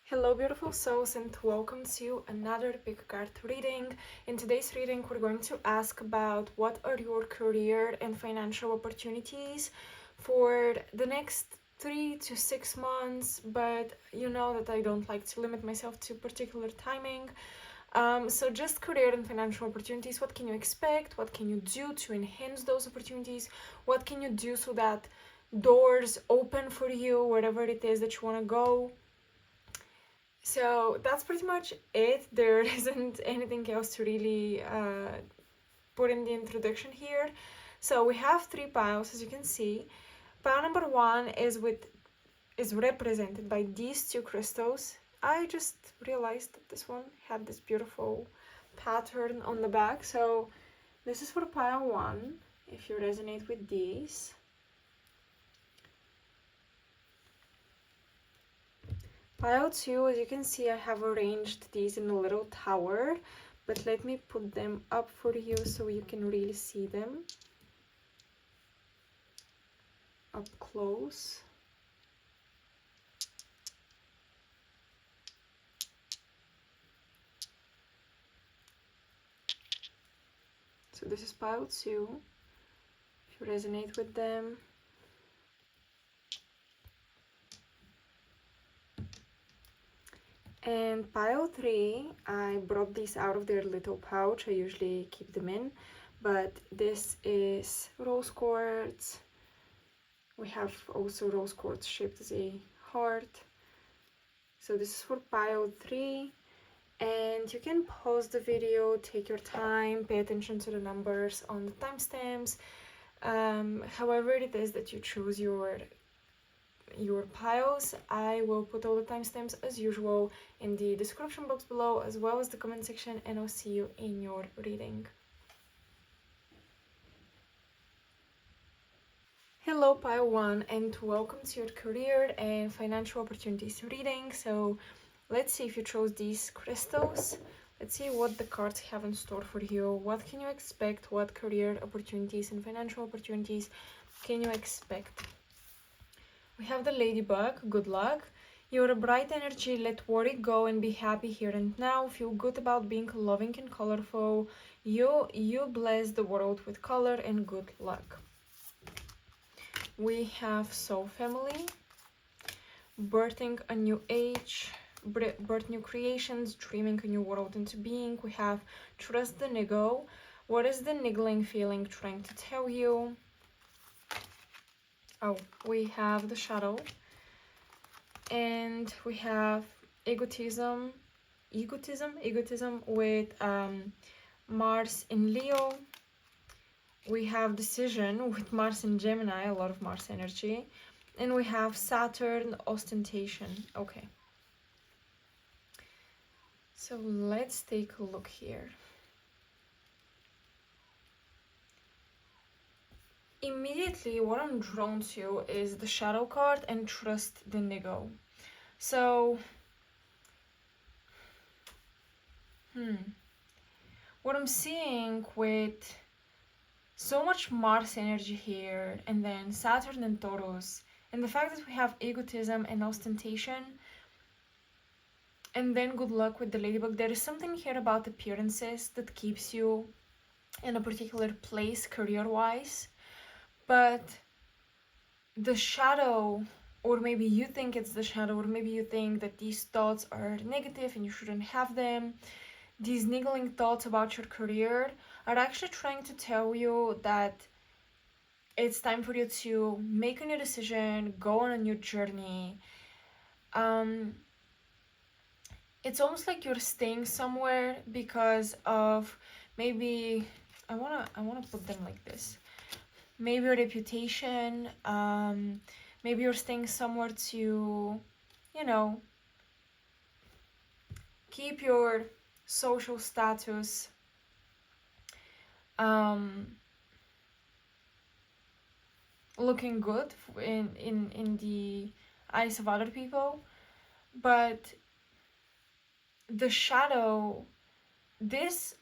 Hello beautiful souls and welcome to another big card reading. In today's reading we're going to ask about what are your career and financial opportunities for the next 3 to 6 months, but you know that I don't like to limit myself to particular timing. So just career and financial opportunities, what can you expect? What can you do to enhance those opportunities? What can you do so that doors open for you wherever it is that you want to go? So that's pretty much it. There isn't anything else to really put in the introduction here. So we have 3 piles, as you can see. Pile number 1 is represented by these 2 crystals. I just realized that this one had this beautiful pattern on the back. So this is for pile 1, if you resonate with these. Pile 2, as you can see, I have arranged these in a little tower, but let me put them up for you so you can really see them up close. So this is pile 2, if you resonate with them. And pile 3, I brought these out of their little pouch. I usually keep them in, but this is rose quartz. We have also rose quartz shaped as a heart. So this is for pile 3. And you can pause the video, take your time, pay attention to the numbers on the timestamps. However it is that you choose your piles, I will put all the timestamps as usual in the description box below, as well as the comment section, and I'll see you in your reading. Hello pile 1 and welcome to your career and financial opportunities reading. So let's see if you chose these crystals. Let's see what the cards have in store for you. What can you expect? What career opportunities and financial opportunities can you expect? We have the ladybug, good luck. You're a bright energy, let worry go and be happy here and now. Feel good about being loving and colorful. You bless the world with color and good luck. We have soul family, birthing a new age, birth new creations, dreaming a new world into being. We have trust the niggle. What is the niggling feeling trying to tell you? Oh, we have the shadow, and we have egotism with Mars in Leo. We have decision with Mars in Gemini, a lot of Mars energy, and we have Saturn, ostentation. Okay, so let's take a look here. Immediately what I'm drawn to is the shadow card and trust the niggle. So what I'm seeing with so much Mars energy here, and then Saturn and Taurus, and the fact that we have egotism and ostentation, and then good luck with the ladybug, there is something here about appearances that keeps you in a particular place career-wise. But the shadow, or maybe you think it's the shadow, or maybe you think that these thoughts are negative and you shouldn't have them, these niggling thoughts about your career are actually trying to tell you that it's time for you to make a new decision, go on a new journey. It's almost like you're staying somewhere because of maybe, I wanna put them like this. Maybe your reputation, maybe you're staying somewhere to, you know, keep your social status, looking good in the eyes of other people. But the shadow, this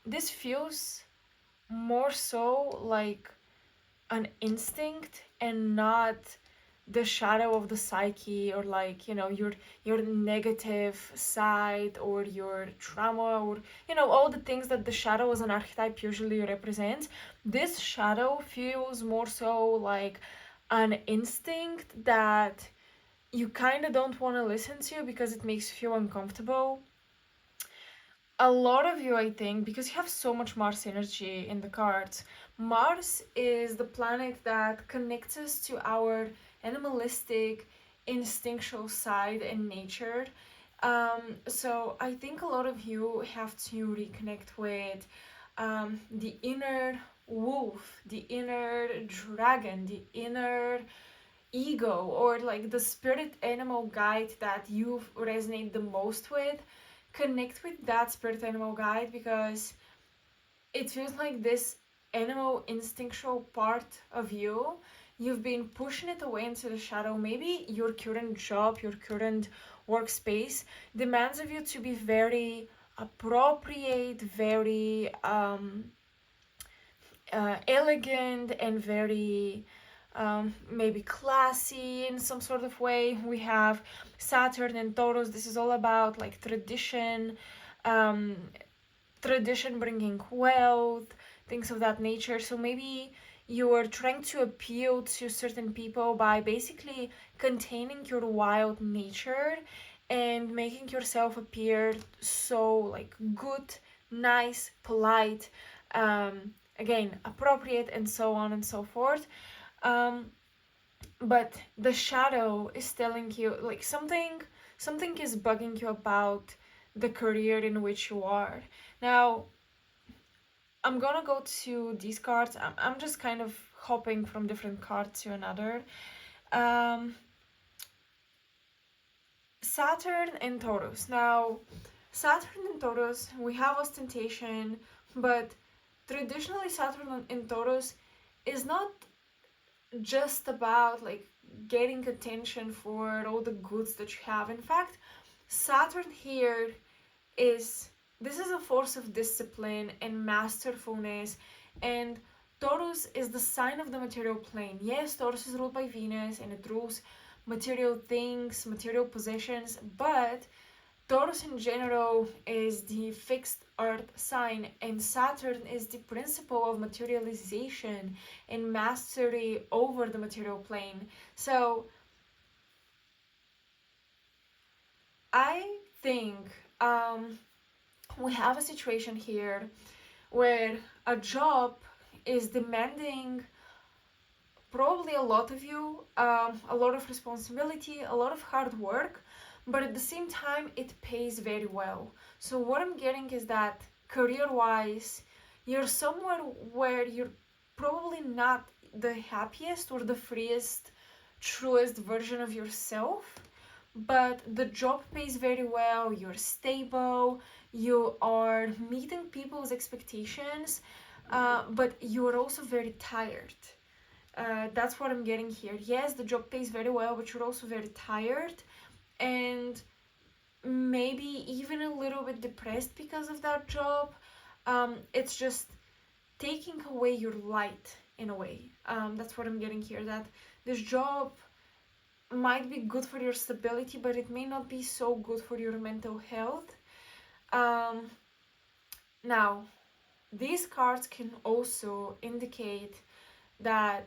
this feels more so like an instinct and not the shadow of the psyche, or like, you know, your negative side, or your trauma, or, you know, all the things that the shadow as an archetype usually represents. This shadow feels more so like an instinct that you kind of don't want to listen to because it makes you feel uncomfortable. A lot of you, I think, because you have so much Mars energy in the cards, Mars is the planet that connects us to our animalistic, instinctual side and nature. So I think a lot of you have to reconnect with the inner wolf, the inner dragon, the inner ego, or like the spirit animal guide that you resonate the most with. Connect with that spirit animal guide, because it feels like this animal instinctual part of you, you've been pushing it away into the shadow. Maybe your current job, your current workspace demands of you to be very appropriate, very elegant, and very maybe classy in some sort of way. We have Saturn and Taurus. This is all about like tradition, um, tradition bringing wealth, things of that nature. So maybe you are trying to appeal to certain people by basically containing your wild nature and making yourself appear so like good, nice, polite, again, appropriate, and so on and so forth. um, but the shadow is telling you like something is bugging you about the career in which you are now. I'm gonna go to these cards. I'm just kind of hopping from different cards to another. um, Saturn and Taurus. Now, Saturn and Taurus, we have ostentation, but traditionally Saturn and Taurus is not just about like getting attention for all the goods that you have. In fact, Saturn here is this is a force of discipline and masterfulness, and Taurus is the sign of the material plane. Yes, Taurus is ruled by Venus and it rules material things, material possessions, but Taurus in general is the fixed earth sign, and Saturn is the principle of materialization and mastery over the material plane. So I think we have a situation here where a job is demanding probably a lot of you, a lot of responsibility, a lot of hard work, but at the same time, it pays very well. So, what I'm getting is that career wise, you're somewhere where you're probably not the happiest or the freest, truest version of yourself, but the job pays very well, you're stable, you are meeting people's expectations, but you're also very tired. That's what I'm getting here. Yes, the job pays very well, but you're also very tired and maybe even a little bit depressed because of that job. It's just taking away your light in a way. That's what I'm getting here. That this job might be good for your stability, but it may not be so good for your mental health. Now, these cards can also indicate that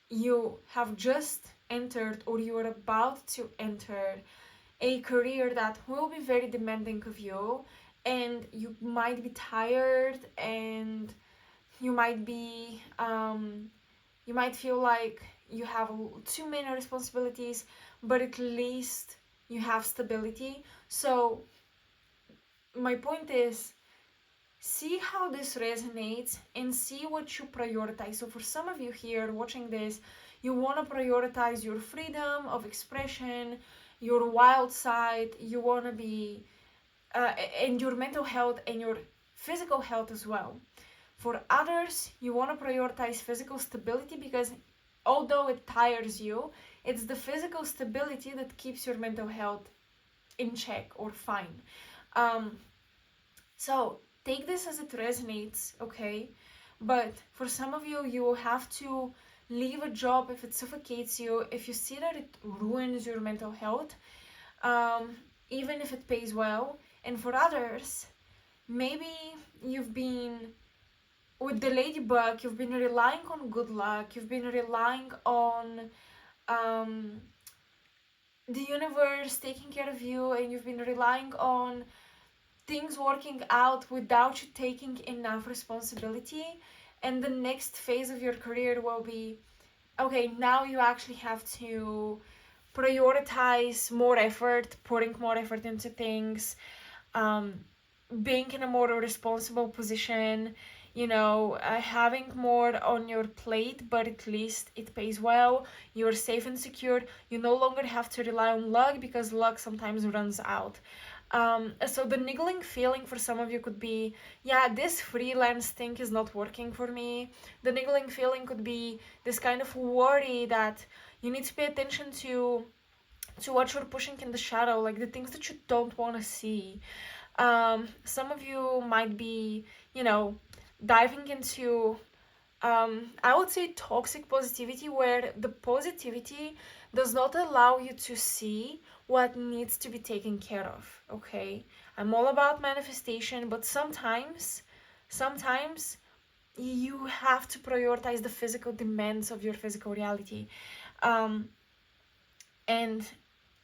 you have just entered or you are about to enter a career that will be very demanding of you, and you might be tired, and you might be you might feel like you have too many responsibilities, but at least you have stability. So my point is, see how this resonates and see what you prioritize. So for some of you here watching this, you want to prioritize your freedom of expression, your wild side, you want to be and your mental health and your physical health as well. For others, you want to prioritize physical stability, because although it tires you, it's the physical stability that keeps your mental health in check or fine. So take this as it resonates, okay? But for some of you, you will have to leave a job if it suffocates you, if you see that it ruins your mental health, even if it pays well. And for others, maybe you've been with the ladybug, you've been relying on good luck, you've been relying on um, the universe taking care of you, and you've been relying on things working out without you taking enough responsibility. And the next phase of your career will be, okay, now you actually have to prioritize more effort, putting more effort into things, um, being in a more responsible position, having more on your plate, but at least it pays well. You're safe and secure. You no longer have to rely on luck, because luck sometimes runs out. So the niggling feeling for some of you could be, yeah, this freelance thing is not working for me. The niggling feeling could be this kind of worry that you need to pay attention to what you're pushing in the shadow, like the things that you don't want to see. Some of you might be, diving into, I would say, toxic positivity, where the positivity does not allow you to see what needs to be taken care of. Okay, I'm all about manifestation, but sometimes you have to prioritize the physical demands of your physical reality. And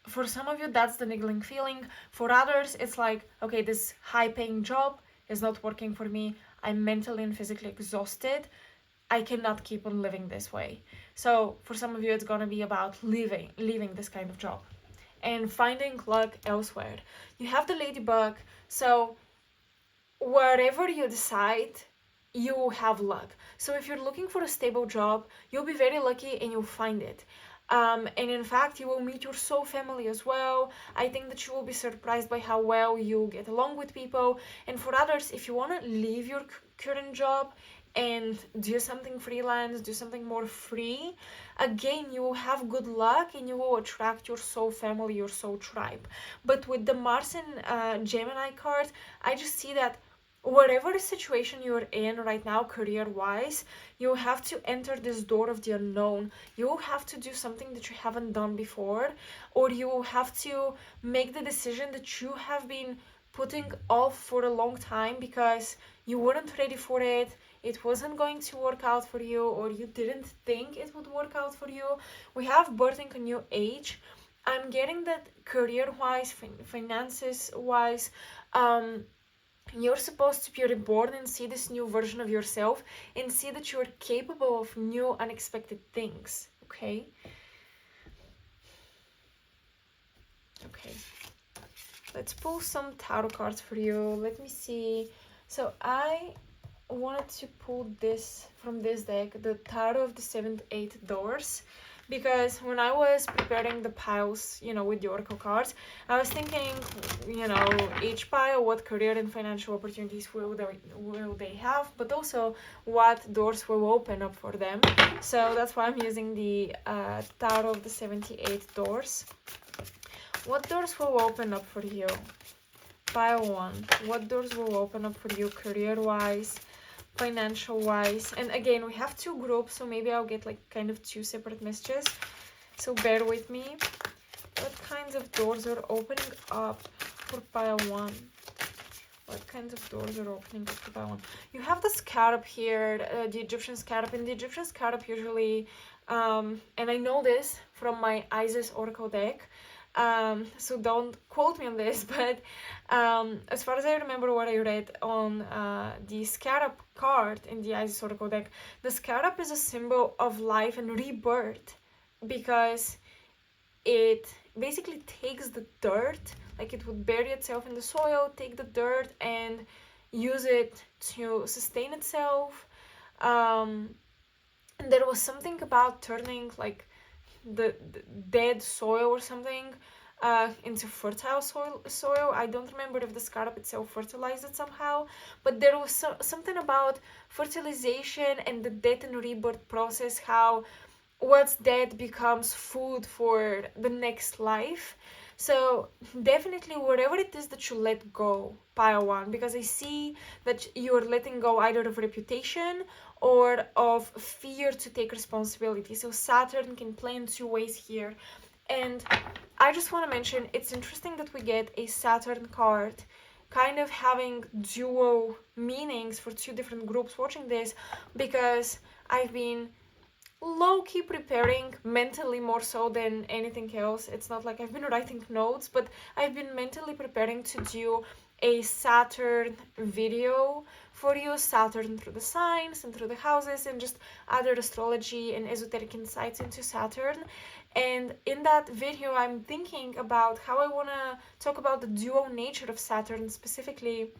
for some of you, that's the niggling feeling. For others, it's like, okay, this high-paying job is not working for me. I'm mentally and physically exhausted. I cannot keep on living this way. So for some of you, it's gonna be about leaving this kind of job and finding luck elsewhere. You have the ladybug, so wherever you decide, you have luck. So if you're looking for a stable job, you'll be very lucky and you'll find it. And in fact, you will meet your soul family as well. I think that you will be surprised by how well you get along with people. And for others, if you want to leave your current job and do something freelance, do something more free, again, you will have good luck and you will attract your soul family, your soul tribe. But with the Mars and Gemini card, I just see that whatever situation you're in right now, career-wise, you have to enter this door of the unknown. You have to do something that you haven't done before, or you have to make the decision that you have been putting off for a long time because you weren't ready for it, it wasn't going to work out for you, or you didn't think it would work out for you. We have birthing a new age. I'm getting that career-wise, finances-wise, you're supposed to be reborn and see this new version of yourself and see that you're capable of new, unexpected things. Okay? Okay. Let's pull some tarot cards for you. Let me see. So I wanted to pull this from this deck, the Tarot of the 7th, 8th Doors, because when I was preparing the piles, with the oracle cards, I was thinking, each pile, what career and financial opportunities will they have, but also what doors will open up for them. So that's why I'm using the Tarot of the 78 doors. What doors will open up for you? Pile 1. What doors will open up for you career-wise, financial-wise? And again, we have two groups, so maybe I'll get like kind of two separate messages. So bear with me. What kinds of doors are opening up for pile 1? What kinds of doors are opening up for pile 1? You have the scarab here, the Egyptian scarab. And the Egyptian scarab usually, and I know this from my Isis Oracle deck, so don't quote me on this, but as far as I remember what I read on the scarab card in the Isis Oracle deck, the scarab is a symbol of life and rebirth, because it basically takes the dirt, like it would bury itself in the soil, take the dirt and use it to sustain itself. And there was something about turning like the dead soil or something into fertile soil. I don't remember if the scarab itself fertilized it somehow, but there was something about fertilization and the death and rebirth process, how what's dead becomes food for the next life. So definitely whatever it is that you let go, pile one, because I see that you're letting go either of reputation or of fear to take responsibility. So Saturn can play in two ways here. And I just want to mention, it's interesting that we get a Saturn card kind of having dual meanings for two different groups watching this, because I've been low-key preparing mentally more so than anything else. It's not like I've been writing notes, but I've been mentally preparing to do a Saturn video for you, Saturn through the signs and through the houses and just other astrology and esoteric insights into Saturn. And in that video, I'm thinking about how I want to talk about the dual nature of Saturn specifically.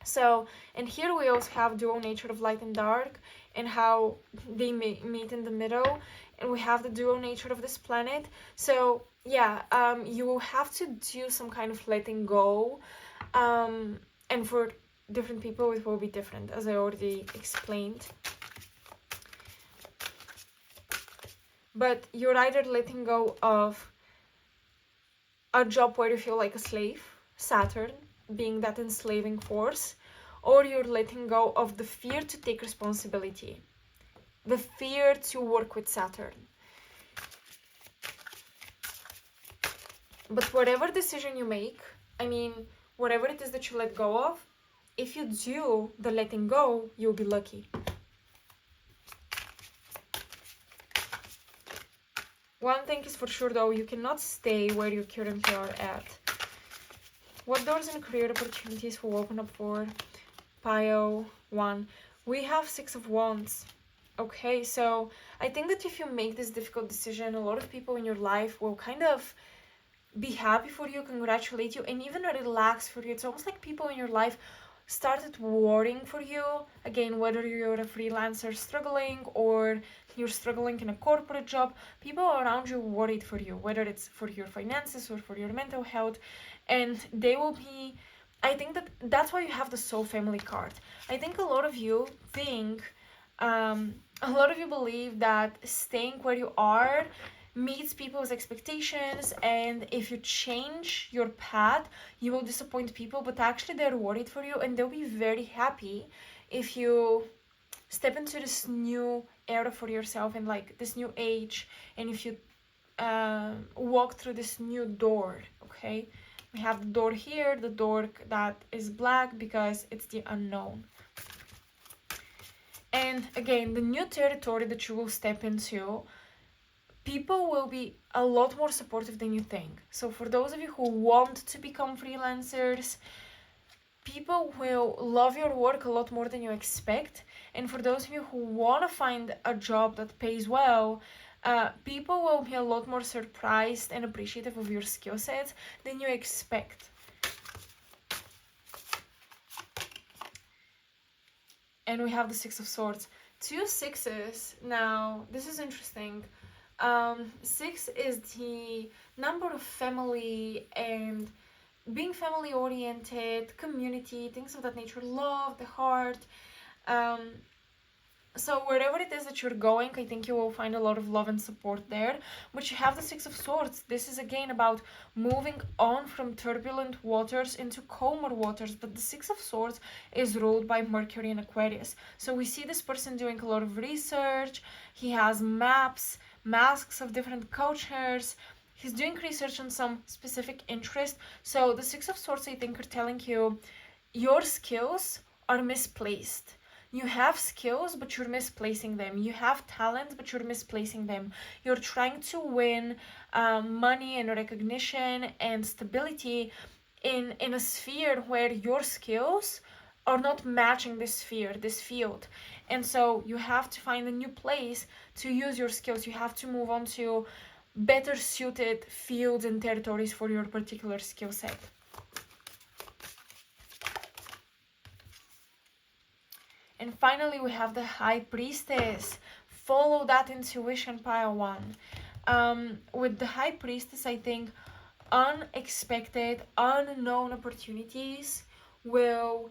So, and here we also have dual nature of light and dark and how they meet in the middle, and we have the dual nature of this planet. So yeah, you will have to do some kind of letting go, and for different people it will be different, as I already explained. But you're either letting go of a job where you feel like a slave, Saturn being that enslaving force, or you're letting go of the fear to take responsibility, the fear to work with Saturn. But whatever decision you make, I mean, whatever it is that you let go of, if you do the letting go, you'll be lucky. One thing is for sure though, you cannot stay where you currently are at. What doors and career opportunities will open up for pile one? We have Six of Wands. Okay, so I think that if you make this difficult decision, a lot of people in your life will kind of be happy for you, congratulate you, and even relax for you. It's almost like people in your life started worrying for you. Again, whether you're a freelancer struggling or you're struggling in a corporate job, people around you worried for you, whether it's for your finances or for your mental health, and they will be, I think that that's why you have the soul family card. I think a lot of you think, a lot of you believe that staying where you are meets people's expectations, and if you change your path you will disappoint people, but actually they're worried for you and they'll be very happy if you step into this new era for yourself and like this new age, and if you walk through this new door. Okay, we have the door here, the door that is black because it's the unknown. And again, the new territory that you will step into, people will be a lot more supportive than you think. So for those of you who want to become freelancers, people will love your work a lot more than you expect. And for those of you who want to find a job that pays well, people will be a lot more surprised and appreciative of your skill sets than you expect. And we have the Six of Swords. Two sixes. Now, this is interesting. Six is the number of family and being family oriented, community, things of that nature, love, the heart. So wherever it is that you're going, I think you will find a lot of love and support there. But you have the Six of Swords. This is again about moving on from turbulent waters into calmer waters. But the Six of Swords is ruled by Mercury and Aquarius. So we see this person doing a lot of research. He has maps, masks of different cultures. He's doing research on some specific interest. So the Six of Swords, I think, are telling you your skills are misplaced. You have skills, but you're misplacing them. You have talent, but you're misplacing them. You're trying to win money and recognition and stability in a sphere where your skills are not matching this sphere, this field. And so you have to find a new place to use your skills. You have to move on to better suited fields and territories for your particular skill set. And finally, we have the High Priestess. Follow that intuition, pile one. With the High Priestess, I think unexpected, unknown opportunities will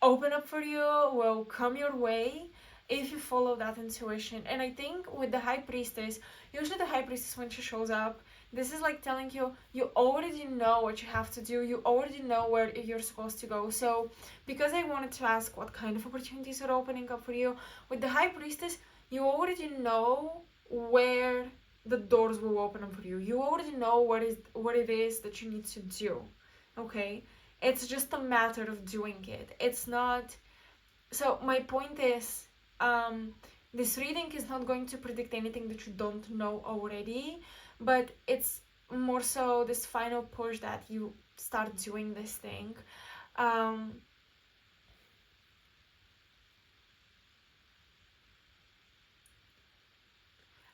open up for you, will come your way if you follow that intuition. And I think with the High Priestess, usually the High Priestess, when she shows up, This is like telling you, you already know what you have to do. You already know where you're supposed to go. So because I wanted to ask what kind of opportunities are opening up for you, with the High Priestess, you already know where the doors will open up for you. You already know what it is that you need to do. Okay? It's just a matter of doing it. It's not. So my point is, this reading is not going to predict anything that you don't know already, but it's more so this final push that you start doing this thing.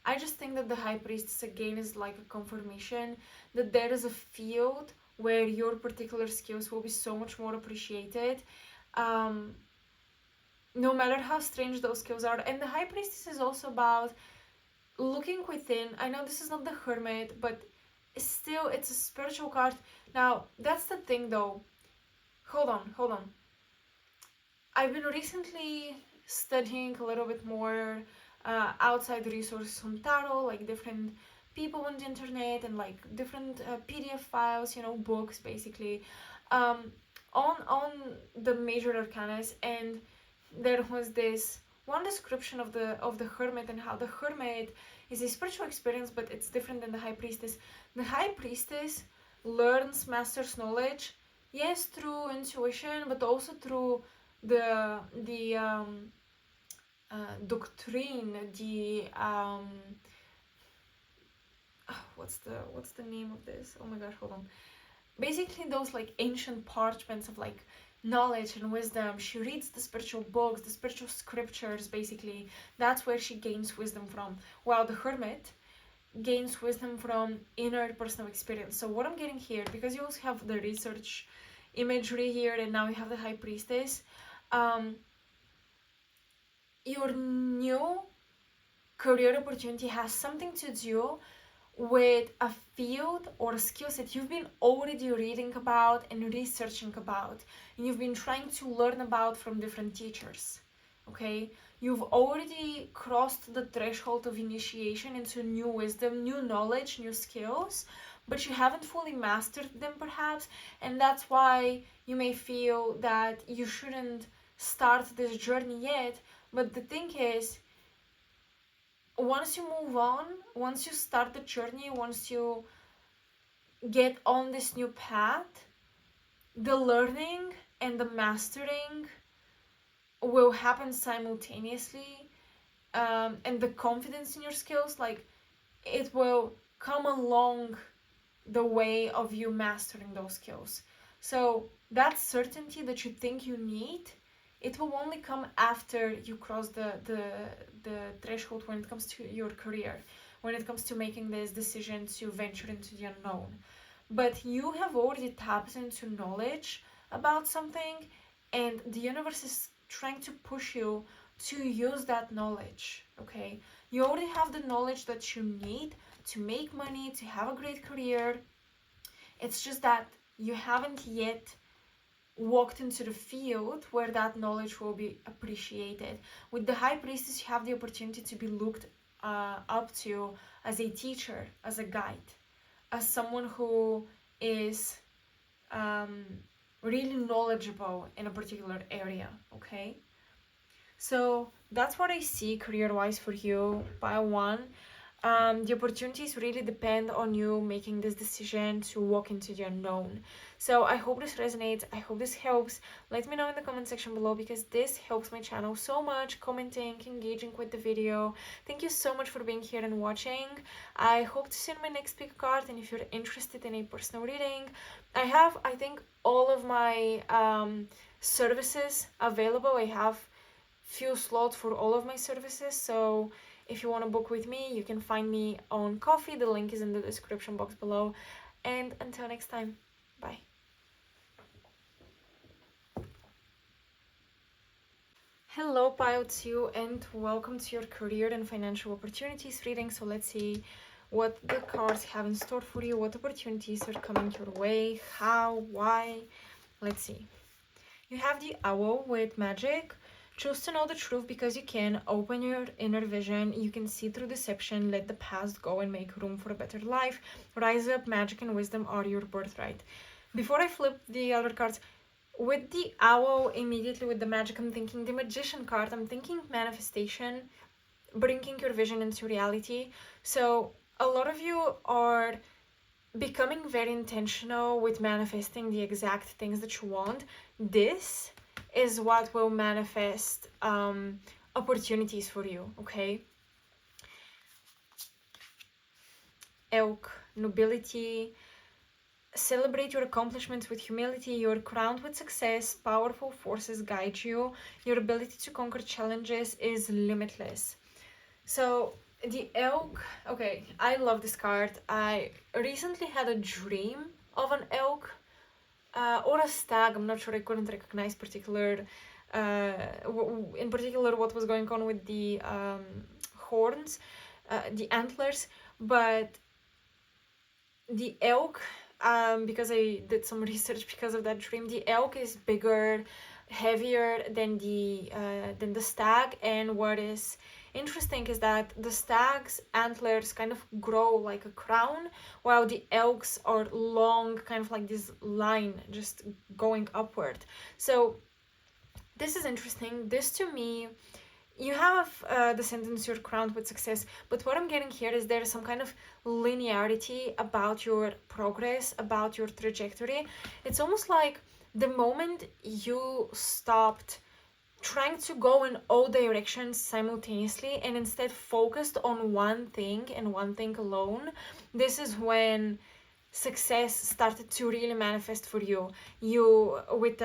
I just think that the High Priestess again is like a confirmation that there is a field where your particular skills will be so much more appreciated. No matter how strange those skills are. And the High Priestess is also about looking within. I know this is not the Hermit, but still it's a spiritual card. Now, that's the thing though. Hold on. I've been recently studying a little bit more outside resources on tarot, like different people on the internet and like different PDF files, books basically, on the major arcanas. And there was this one description of the Hermit, and how the Hermit is a spiritual experience, but it's different than the High Priestess. The High Priestess learns, masters knowledge, yes, through intuition, but also through the doctrine, what's the name of this? Oh my gosh, hold on. Basically, those like ancient parchments of like knowledge and wisdom. She reads the spiritual books, the spiritual scriptures. Basically, that's where she gains wisdom from. While the Hermit gains wisdom from inner personal experience. So what I'm getting here, because you also have the research imagery here, and now you have the High Priestess, your new career opportunity has something to do with a field or a skill set you've been already reading about and researching about, and you've been trying to learn about from different teachers. Okay, you've already crossed the threshold of initiation into new wisdom, new knowledge, new skills, but you haven't fully mastered them perhaps, and that's why you may feel that you shouldn't start this journey yet. But the thing is, once you move on, once you start the journey, once you get on this new path, the learning and the mastering will happen simultaneously, and the confidence in your skills, like, it will come along the way of you mastering those skills. So that certainty that you think you need, it will only come after you cross the threshold when it comes to your career, when it comes to making this decision to venture into the unknown. But you have already tapped into knowledge about something, and the universe is trying to push you to use that knowledge. Okay, you already have the knowledge that you need to make money, to have a great career. It's just that you haven't yet walked into the field where that knowledge will be appreciated. With the High Priestess, you have the opportunity to be looked up to as a teacher, as a guide, as someone who is really knowledgeable in a particular area. Okay, so that's what I see career-wise for you, pile one. The opportunities really depend on you making this decision to walk into the unknown. So I hope this resonates. I hope this helps. Let me know in the comment section below, because this helps my channel so much. Commenting, engaging with the video. Thank you so much for being here and watching. I hope to see you in my next pick card. And if you're interested in a personal reading, I have, I think, all of my services available. I have few slots for all of my services. So if you want to book with me, you can find me on Ko-fi. The link is in the description box below. And until next time, bye. Hello, pile 2, and welcome to your career and financial opportunities reading. So let's see what the cards have in store for you, what opportunities are coming your way, how, why. Let's see. You have the Owl with magic. Choose to know the truth because you can. Open your inner vision. You can see through deception. Let the past go and make room for a better life. Rise up. Magic and wisdom are your birthright. Before I flip the other cards, with the owl, immediately with the magic, I'm thinking the magician card. I'm thinking manifestation, bringing your vision into reality. So a lot of you are becoming very intentional with manifesting the exact things that you want. This is what will manifest opportunities for you, okay? Elk, nobility. Celebrate your accomplishments with humility. You're crowned with success. Powerful forces guide you. Your ability to conquer challenges is limitless. So the elk, okay, I love this card. I recently had a dream of an elk or a stag. I'm not sure, I couldn't recognize in particular what was going on with the horns, the antlers, but the elk, because I did some research because of that dream, the elk is bigger, heavier than the stag, and what is interesting is that the stag's antlers kind of grow like a crown, while the elk's are long, kind of like this line just going upward. So this is interesting. This to me, you have the sentence you're crowned with success, but what I'm getting here is there's some kind of linearity about your progress, about your trajectory. It's almost like the moment you stopped trying to go in all directions simultaneously and instead focused on one thing and one thing alone, this is when success started to really manifest for you. You with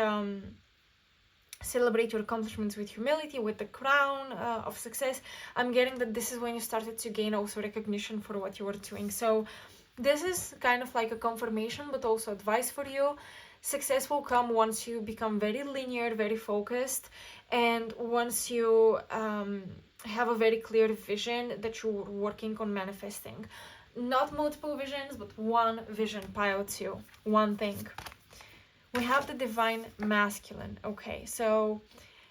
celebrate your accomplishments with humility, with the crown of success. I'm getting that this is when you started to gain also recognition for what you were doing. So this is kind of like a confirmation, but also advice for you. Success will come once you become very linear, very focused, and once you have a very clear vision that you're working on manifesting. Not multiple visions, but one vision piled to one thing. We have the divine masculine. Okay, so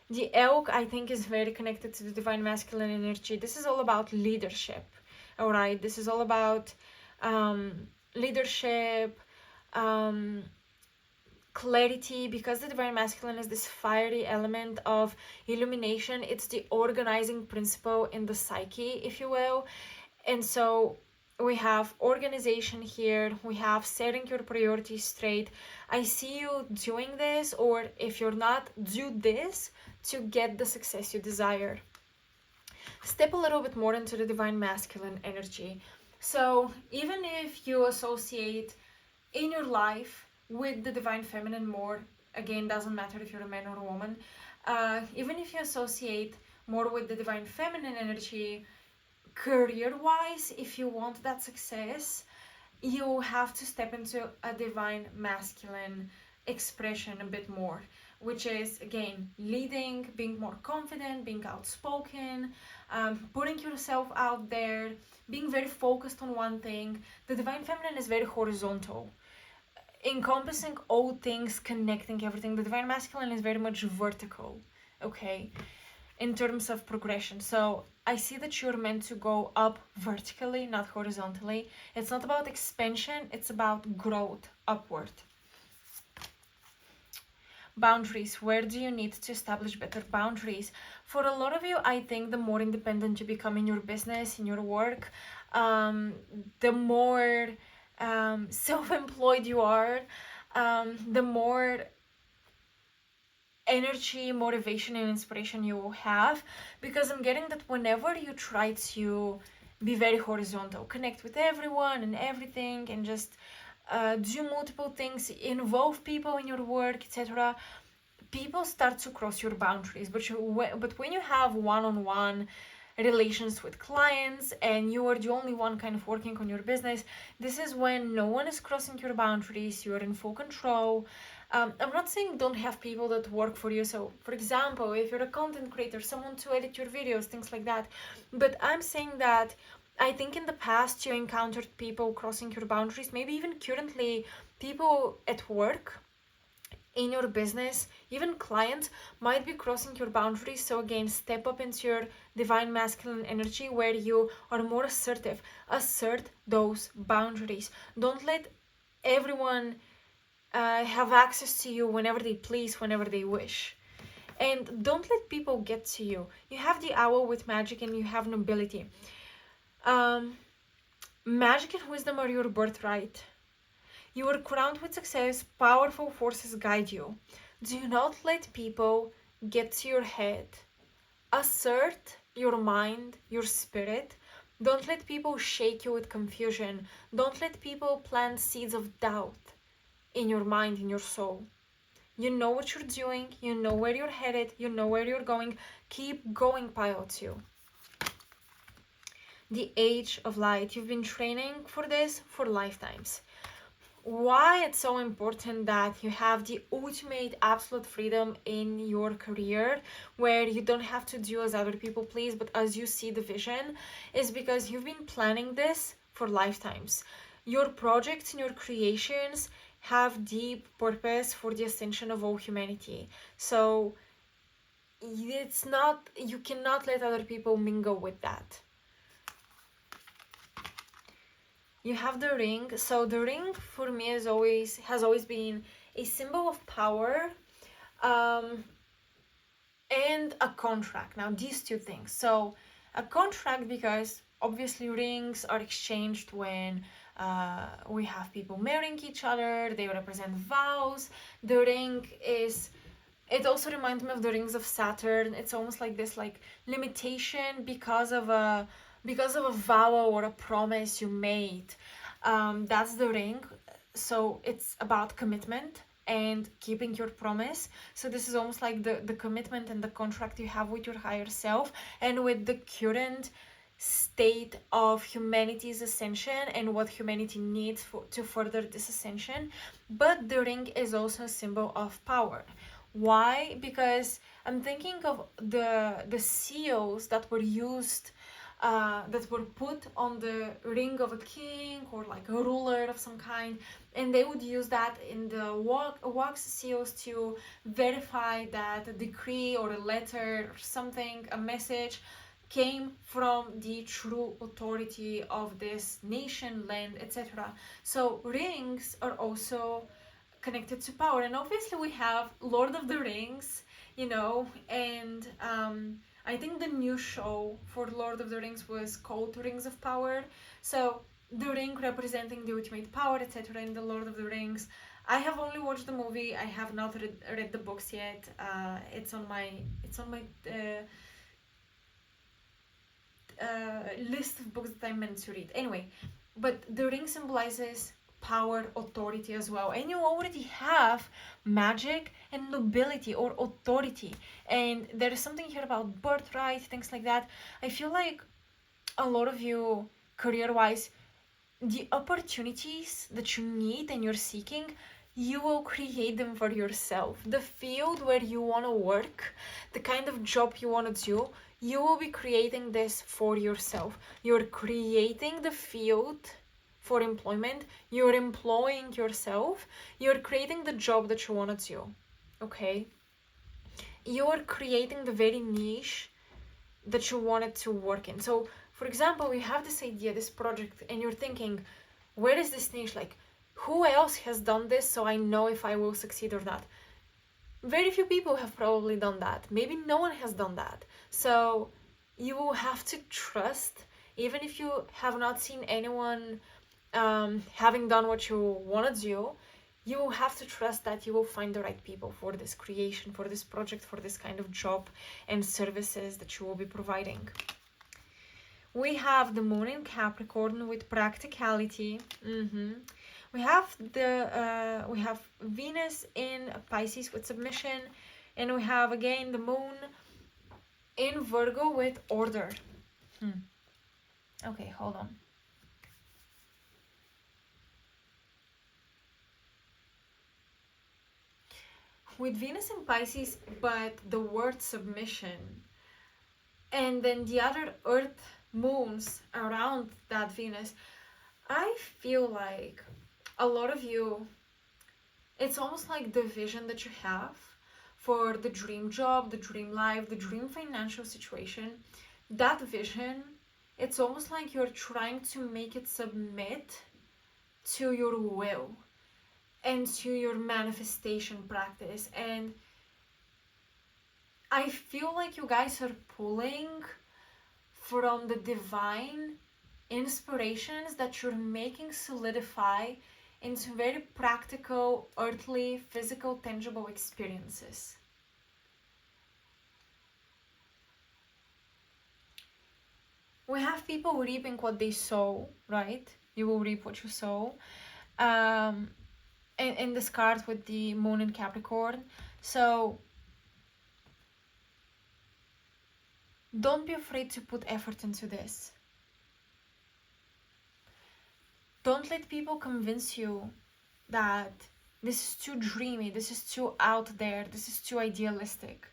the elk, I think, is very connected to the divine masculine energy. This is all about leadership. All right, this is all about leadership, clarity, because the divine masculine is this fiery element of illumination. It's the organizing principle in the psyche, if you will. And so we have organization here, we have setting your priorities straight. I see you doing this, or if you're not, do this to get the success you desire. Step a little bit more into the divine masculine energy. So even if you associate in your life with the divine feminine more, again, doesn't matter if you're a man or a woman, even if you associate more with the divine feminine energy, career-wise, if you want that success, you have to step into a divine masculine expression a bit more, which is, again, leading, being more confident, being outspoken, putting yourself out there, being very focused on one thing. The divine feminine is very horizontal, encompassing all things, connecting everything. The divine masculine is very much vertical, okay, in terms of progression. So I see that you're meant to go up vertically, not horizontally. It's not about expansion, it's about growth upward. Boundaries. Where do you need to establish better boundaries? For a lot of you, I think the more independent you become in your business, in your work, the more self-employed you are, the more energy, motivation, and inspiration you will have, because I'm getting that whenever you try to be very horizontal, connect with everyone and everything, and just do multiple things, involve people in your work, etc., people start to cross your boundaries. But when you have one-on-one relations with clients and you are the only one kind of working on your business, this is when no one is crossing your boundaries. You are in full control. I'm not saying don't have people that work for you. So for example, if you're a content creator, someone to edit your videos, things like that. But I'm saying that I think in the past you encountered people crossing your boundaries, maybe even currently people at work in your business, even clients might be crossing your boundaries. So again, step up into your divine masculine energy where you are more assertive. Assert those boundaries. Don't let everyone have access to you whenever they please, whenever they wish. And don't let people get to you. You have the owl with magic and you have nobility. Magic and wisdom are your birthright. You are crowned with success. Powerful forces guide you. Do not let people get to your head. Assert your mind, your spirit. Don't let people shake you with confusion. Don't let people plant seeds of doubt in your mind, in your soul. You know what you're doing. You know where you're headed. You know where you're going. Keep going, Pile 2. The Age of Light. You've been training for this for lifetimes. Why it's so important that you have the ultimate absolute freedom in your career, where you don't have to do as other people please, but as you see the vision, is because you've been planning this for lifetimes. Your projects and your creations have deep purpose for the ascension of all humanity. So it's not, you cannot let other people mingle with that. You have the ring. So the ring for me has always been a symbol of power, and a contract. Now these two things. So a contract, because obviously rings are exchanged when we have people marrying each other. They represent vows. The ring is, it also reminds me of the rings of Saturn. It's almost like this like limitation because of a vow or a promise you made. That's the ring. So it's about commitment and keeping your promise. So this is almost like the commitment and the contract you have with your higher self and with the current state of humanity's ascension and what humanity needs to further this ascension. But the ring is also a symbol of power. Why? Because I'm thinking of the seals that were used, that were put on the ring of a king or like a ruler of some kind, and they would use that in the wax seals to verify that a decree or a letter or something, a message, came from the true authority of this nation, land, etc. So rings are also connected to power, and obviously we have Lord of the Rings, and I think the new show for Lord of the Rings was called Rings of Power. So the ring representing the ultimate power, etc. in the Lord of the Rings. I have only watched the movie. I have not read the books yet. It's on my list of books that I'm meant to read. Anyway, but the ring symbolizes power, authority as well, and you already have magic and nobility or authority, and there is something here about birthright, things like that. I feel like a lot of you, career-wise, the opportunities that you need and you're seeking, you will create them for yourself. The field where you want to work, the kind of job you want to do, you will be creating this for yourself. You're creating the field for employment, you're employing yourself, you're creating the job that you want to do, okay? You're creating the very niche that you wanted to work in. So, for example, you have this idea, this project, and you're thinking, where is this niche? Like, who else has done this so I know if I will succeed or not? Very few people have probably done that. Maybe no one has done that. So, you will have to trust, even if you have not seen anyone having done what you want to do, you will have to trust that you will find the right people for this creation, for this project, for this kind of job and services that you will be providing. We have the moon in Capricorn with practicality. We have Venus in Pisces with submission, and we have again the moon in Virgo with order. Okay, hold on. With Venus in Pisces, but the word submission, and then the other earth moons around that Venus, I feel like a lot of you It's almost like the vision that you have for the dream job, the dream life, the dream financial situation. That vision, it's almost like you're trying to make it submit to your will and to your manifestation practice. And I feel like you guys are pulling from the divine inspirations that you're making solidify into very practical, earthly, physical, tangible experiences. We have people reaping what they sow, right? You will reap what you sow. And in this card with the moon in Capricorn. So don't be afraid to put effort into this. Don't let people convince you that this is too dreamy, this is too out there, this is too idealistic.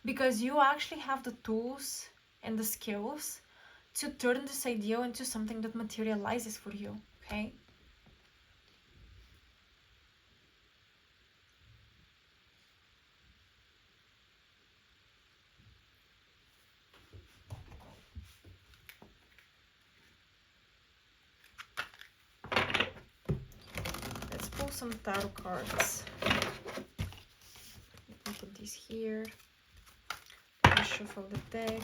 Because you actually have the tools and the skills to turn this ideal into something that materializes for you, okay? Let's pull some tarot cards. Let me put these here. Let me shuffle the deck.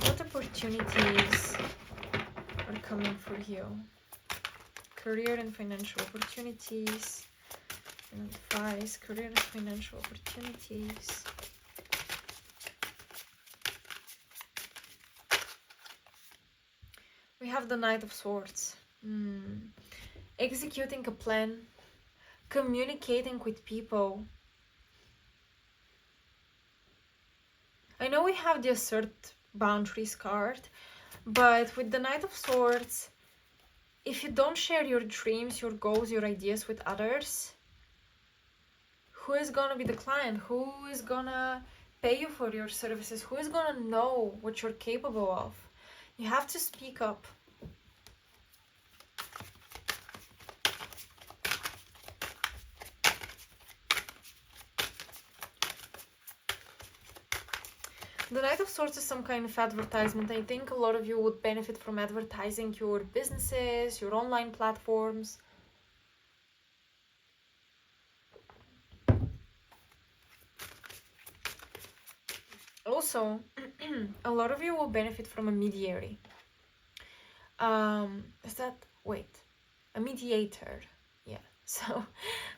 What opportunities are coming for you? Career and financial opportunities. And advice, career and financial opportunities. We have the Knight of Swords. Executing a plan, communicating with people. I know we have the assert boundaries card, but with the Knight of Swords, if you don't share your dreams, your goals, your ideas with others, who is gonna be the client? Who is gonna pay you for your services? Who is gonna know what you're capable of? You have to speak up. The Knight of Swords is some kind of advertisement. I think a lot of you would benefit from advertising your businesses, your online platforms. Also, a lot of you will benefit from a mediator. A mediator. Yeah. So,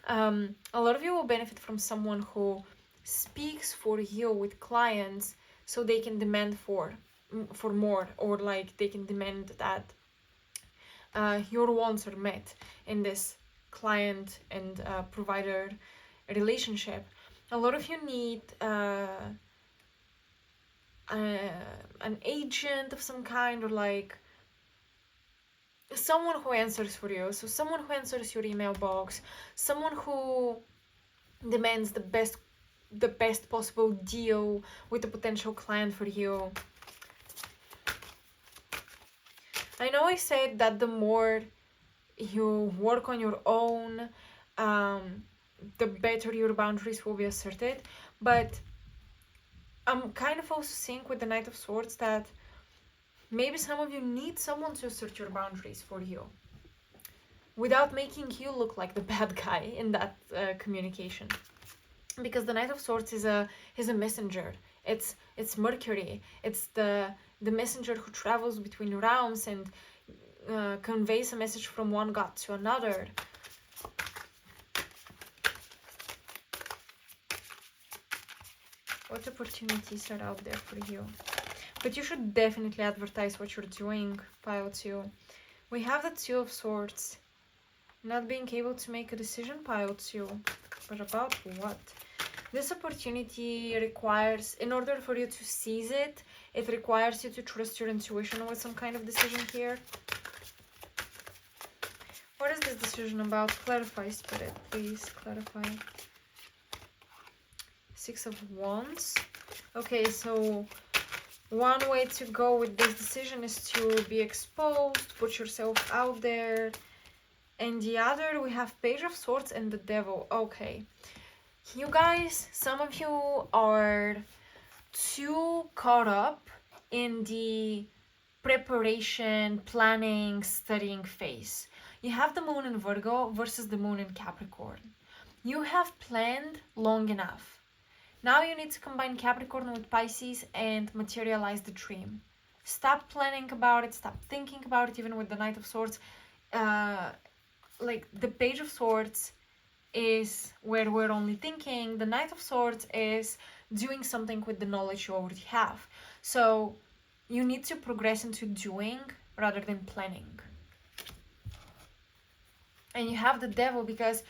a lot of you will benefit from someone who speaks for you with clients, so they can demand for more, or like they can demand that your wants are met in this client and provider relationship. A lot of you need an agent of some kind, or like someone who answers for you. So someone who answers your email box, someone who demands the best possible deal with a potential client for you. I know I said that the more you work on your own, the better your boundaries will be asserted, but I'm kind of also seeing with the Knight of Swords that maybe some of you need someone to assert your boundaries for you without making you look like the bad guy in that communication. Because the Knight of Swords is a messenger. It's Mercury. It's the messenger who travels between realms and conveys a message from one god to another. What opportunities are out there for you? But you should definitely advertise what you're doing, pile 2. We have the Two of Swords. Not being able to make a decision, pile 2. But about what? This opportunity requires, in order for you to seize it, it requires you to trust your intuition with some kind of decision here. What is this decision about? Clarify, Spirit, please. Clarify. Six of Wands. Okay, so one way to go with this decision is to be exposed, put yourself out there, And the other, we have Page of Swords and the Devil. Okay. You guys, some of you are too caught up in the preparation, planning, studying phase. You have the moon in Virgo versus the moon in Capricorn. You have planned long enough. Now you need to combine Capricorn with Pisces and materialize the dream. Stop planning about it, stop thinking about it, even with the Knight of Swords. Like the Page of Swords is where we're only thinking. The Knight of Swords is doing something with the knowledge you already have. So you need to progress into doing rather than planning. And you have the Devil because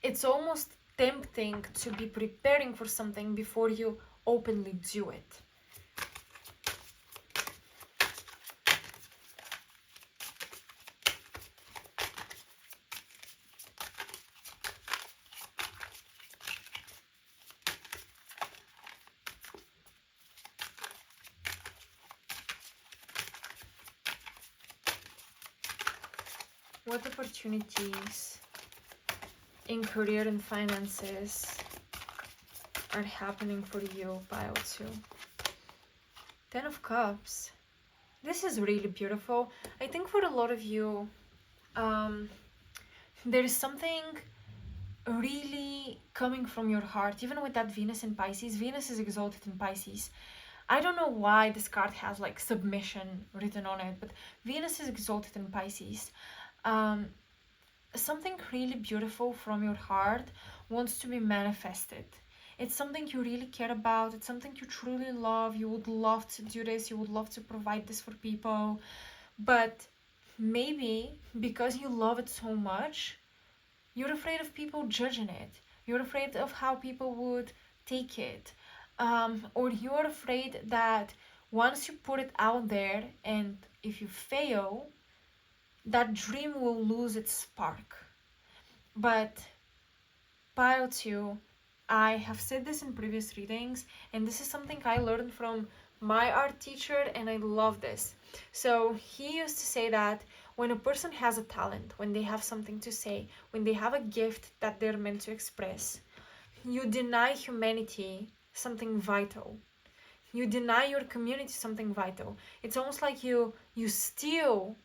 it's almost tempting to be preparing for something before you openly do it. What opportunities in career and finances are happening for you, pile 2? 10 of Cups. This is really beautiful. I think for a lot of you, there is something really coming from your heart, even with that Venus in Pisces. Venus is exalted in Pisces. I don't know why this card has like submission written on it, but Venus is exalted in Pisces. Something really beautiful from your heart wants to be manifested. It's something you really care about. It's something you truly love. You would love to do this. You would love to provide this for people. But maybe because you love it so much, you're afraid of people judging it. You're afraid of how people would take it. Or you're afraid that once you put it out there and if you fail, that dream will lose its spark. But pile 2, I have said this in previous readings, and this is something I learned from my art teacher, and I love this. So he used to say that when a person has a talent, when they have something to say, when they have a gift that they're meant to express, you deny humanity something vital. You deny your community something vital. It's almost like you steal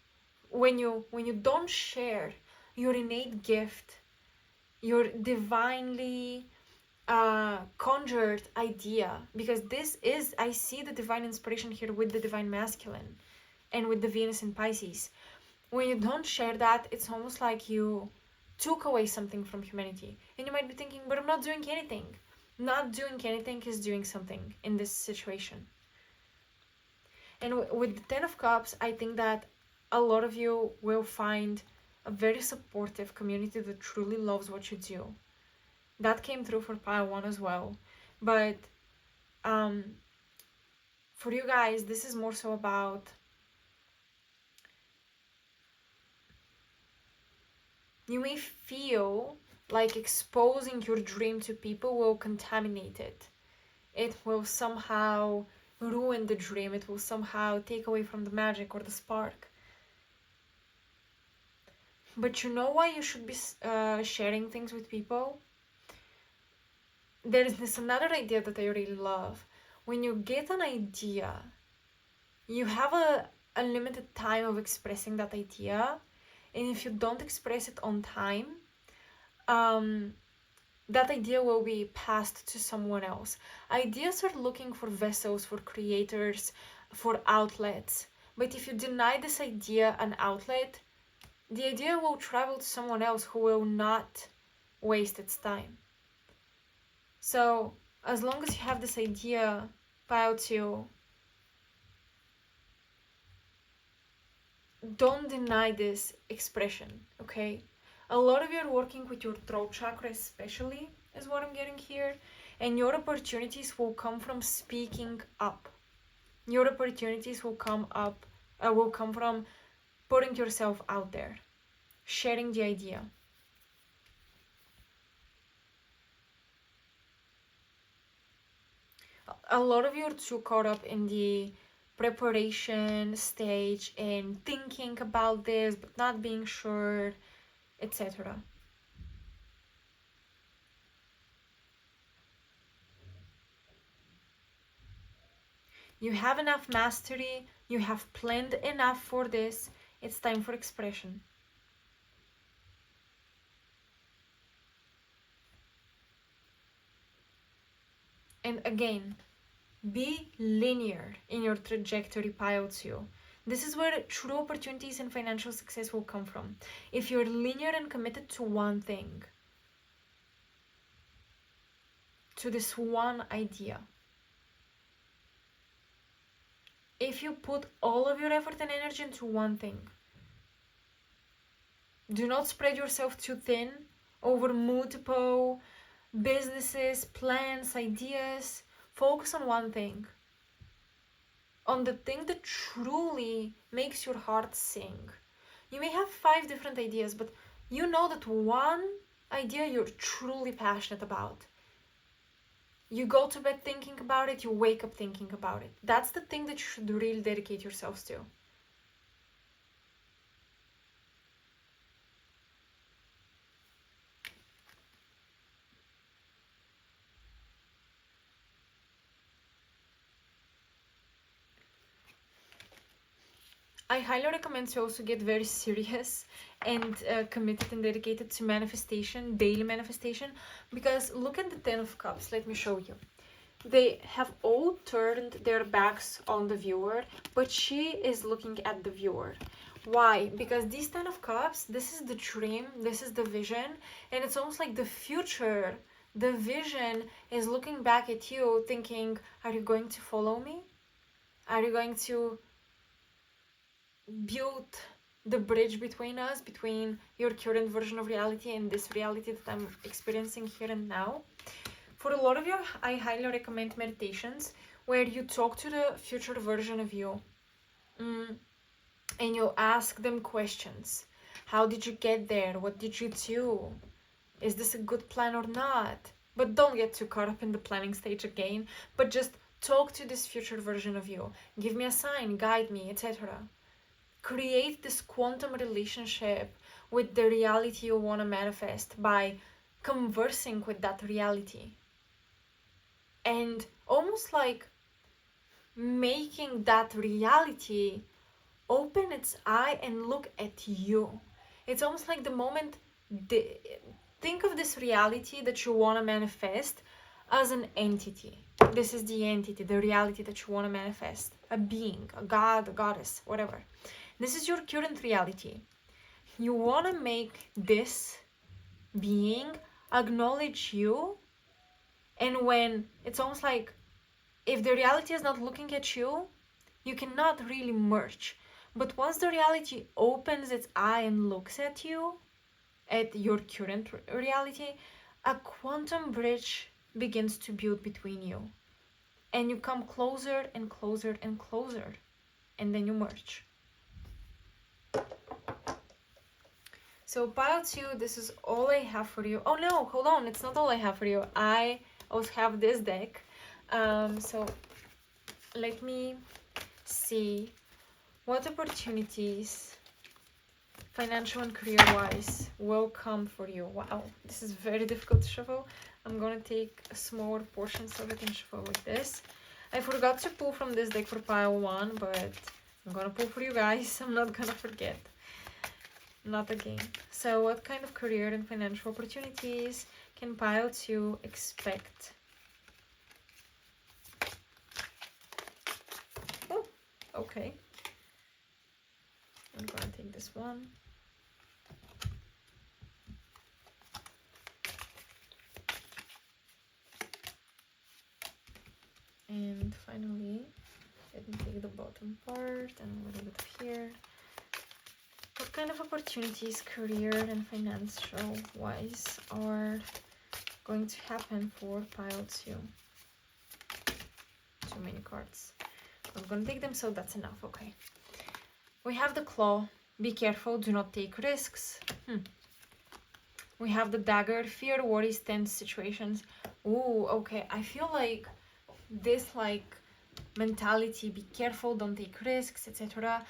when you don't share your innate gift, your divinely conjured idea, because this is, I see the divine inspiration here with the divine masculine and with the Venus in Pisces. When you don't share that, it's almost like you took away something from humanity. And you might be thinking, but I'm not doing anything. Not doing anything is doing something in this situation. And with the 10 of Cups, I think that a lot of you will find a very supportive community that truly loves what you do. That came through for pile 1 as well. But for you guys, this is more so about you may feel like exposing your dream to people will contaminate it. It will somehow ruin the dream. It will somehow take away from the magic or the spark. But you know why you should be sharing things with people? There is this another idea that I really love. When you get an idea, you have a limited time of expressing that idea. And if you don't express it on time, that idea will be passed to someone else. Ideas are looking for vessels, for creators, for outlets. But if you deny this idea an outlet, the idea will travel to someone else who will not waste its time. So as long as you have this idea, pile 2, don't deny this expression, okay? A lot of you are working with your throat chakra especially, is what I'm getting here. And your opportunities will come from speaking up. Your opportunities will come from putting yourself out there, sharing the idea. A lot of you are too caught up in the preparation stage and thinking about this but not being sure. etc. You have enough mastery, you have planned enough for this, it's time for expression. And again, be linear in your trajectory, pile 2. This is where true opportunities and financial success will come from. If you're linear and committed to one thing, to this one idea, if you put all of your effort and energy into one thing, do not spread yourself too thin over multiple businesses, plans, ideas. Focus on one thing. On the thing that truly makes your heart sing. You may have 5 different ideas, but you know that one idea you're truly passionate about. You go to bed thinking about it, you wake up thinking about it. That's the thing that you should really dedicate yourselves to. I highly recommend to also get very serious and committed and dedicated to manifestation, daily manifestation, because look at the 10 of Cups. Let me show you. They have all turned their backs on the viewer, but she is looking at the viewer. Why? Because these 10 of Cups, this is the dream, this is the vision, and it's almost like the future. The vision is looking back at you thinking, are you going to follow me? Are you going to build the bridge between us, between your current version of reality and this reality that I'm experiencing here and now? For a lot of you, I highly recommend meditations where you talk to the future version of you and you ask them questions. How did you get there? What did you do? Is this a good plan or not? But don't get too caught up in the planning stage again, but just talk to this future version of you. Give me a sign, guide me, etc. Create this quantum relationship with the reality you want to manifest by conversing with that reality. And almost like making that reality open its eye and look at you. It's almost like the moment, think of this reality that you want to manifest as an entity. This is the entity, the reality that you want to manifest. A being, a god, a goddess, whatever. This is your current reality. You want to make this being acknowledge you, and when it's almost like if the reality is not looking at you, you cannot really merge. But once the reality opens its eye and looks at you, at your current reality, a quantum bridge begins to build between you. And you come closer and closer and closer, and then you merge. So pile 2, this is all I have for you. Oh no, hold on, it's not all I have for you. I also have this deck. So let me see what opportunities, financial and career-wise, will come for you. Wow, this is very difficult to shuffle. I'm gonna take smaller portions of it and shuffle like this. I forgot to pull from this deck for pile 1, but I'm gonna pull for you guys. I'm not gonna forget. Not again. So what kind of career and financial opportunities can pile 2 expect? Oh, okay. I'm gonna take this one. And finally, let me take the bottom part and a little bit of here. What kind of opportunities, career and financial wise, are going to happen for pile 2? Too many cards. I'm gonna take them, so that's enough. Okay. We have the claw. Be careful, do not take risks. We have the dagger. Fear, worries, tense situations. Ooh, okay. I feel like this mentality, be careful, don't take risks, etc.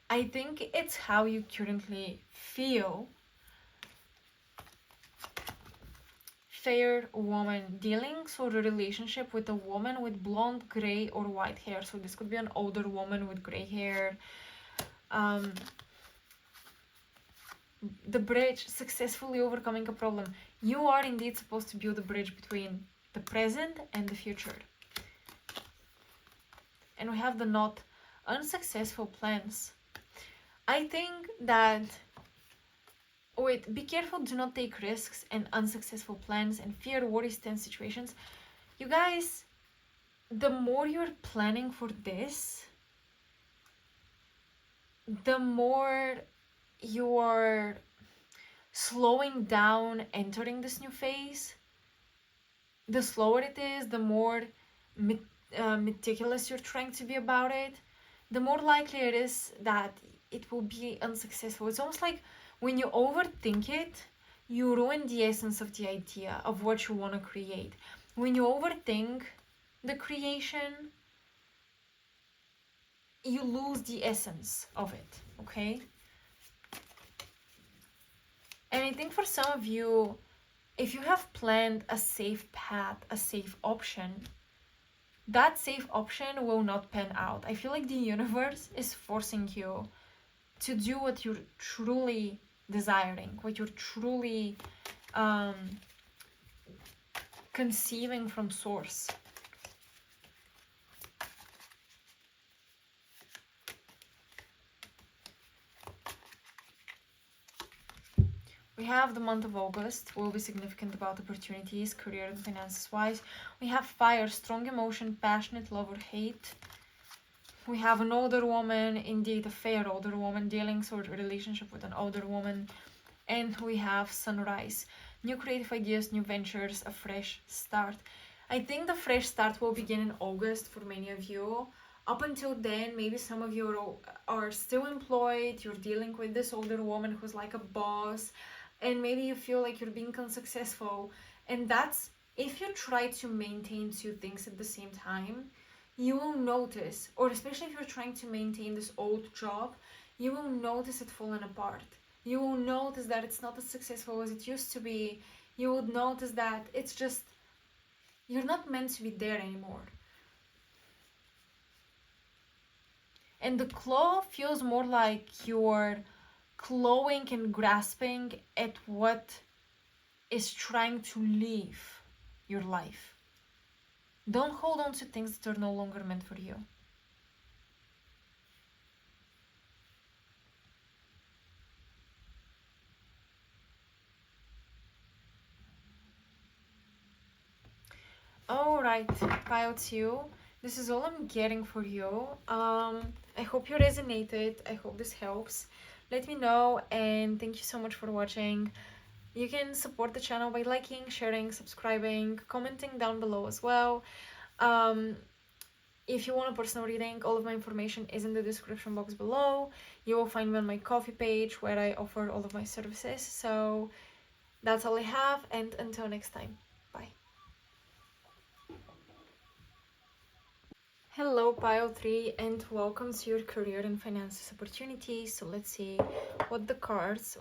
I think it's how you currently feel, fair woman dealing, so the relationship with a woman with blonde, gray, or white hair. So this could be an older woman with gray hair. The bridge, successfully overcoming a problem. You are indeed supposed to build a bridge between the present and the future. And we have the knot, unsuccessful plans. I think that, wait, be careful, do not take risks and unsuccessful plans and fear, worries, tense situations. You guys, the more you're planning for this, the more you are slowing down entering this new phase. The slower it is, the more meticulous you're trying to be about it, the more likely it is that it will be unsuccessful. It's almost like when you overthink it, you ruin the essence of the idea of what you want to create. When you overthink the creation, you lose the essence of it, okay? And I think for some of you, if you have planned a safe path, a safe option, that safe option will not pan out. I feel like the universe is forcing you to do what you're truly desiring, what you're truly conceiving from source. We have the month of August, will be significant about opportunities, career and finances wise. We have fire, strong emotion, passionate love or hate. We have an older woman, indeed a fair older woman, dealings or relationship with an older woman. And we have sunrise, new creative ideas, new ventures, a fresh start. I think the fresh start will begin in August for many of you. Up until then, maybe some of you are still employed, you're dealing with this older woman who's like a boss, and maybe you feel like you're being unsuccessful. And that's, if you try to maintain two things at the same time, you will notice, or especially if you're trying to maintain this old job, you will notice it falling apart. You will notice that it's not as successful as it used to be. You would notice that it's just, you're not meant to be there anymore. And the claw feels more like you're clawing and grasping at what is trying to leave your life. Don't hold on to things that are no longer meant for you. Alright, pile 2. This is all I'm getting for you. I hope you resonated. I hope this helps. Let me know, and thank you so much for watching. You can support the channel by liking, sharing, subscribing, commenting down below as well. If you want a personal reading, all of my information is in the description box below. You will find me on my Ko-fi page where I offer all of my services. So that's all I have, and until next time, bye. Hello pile 3, and welcome to your career and finances opportunities. So let's see what the cards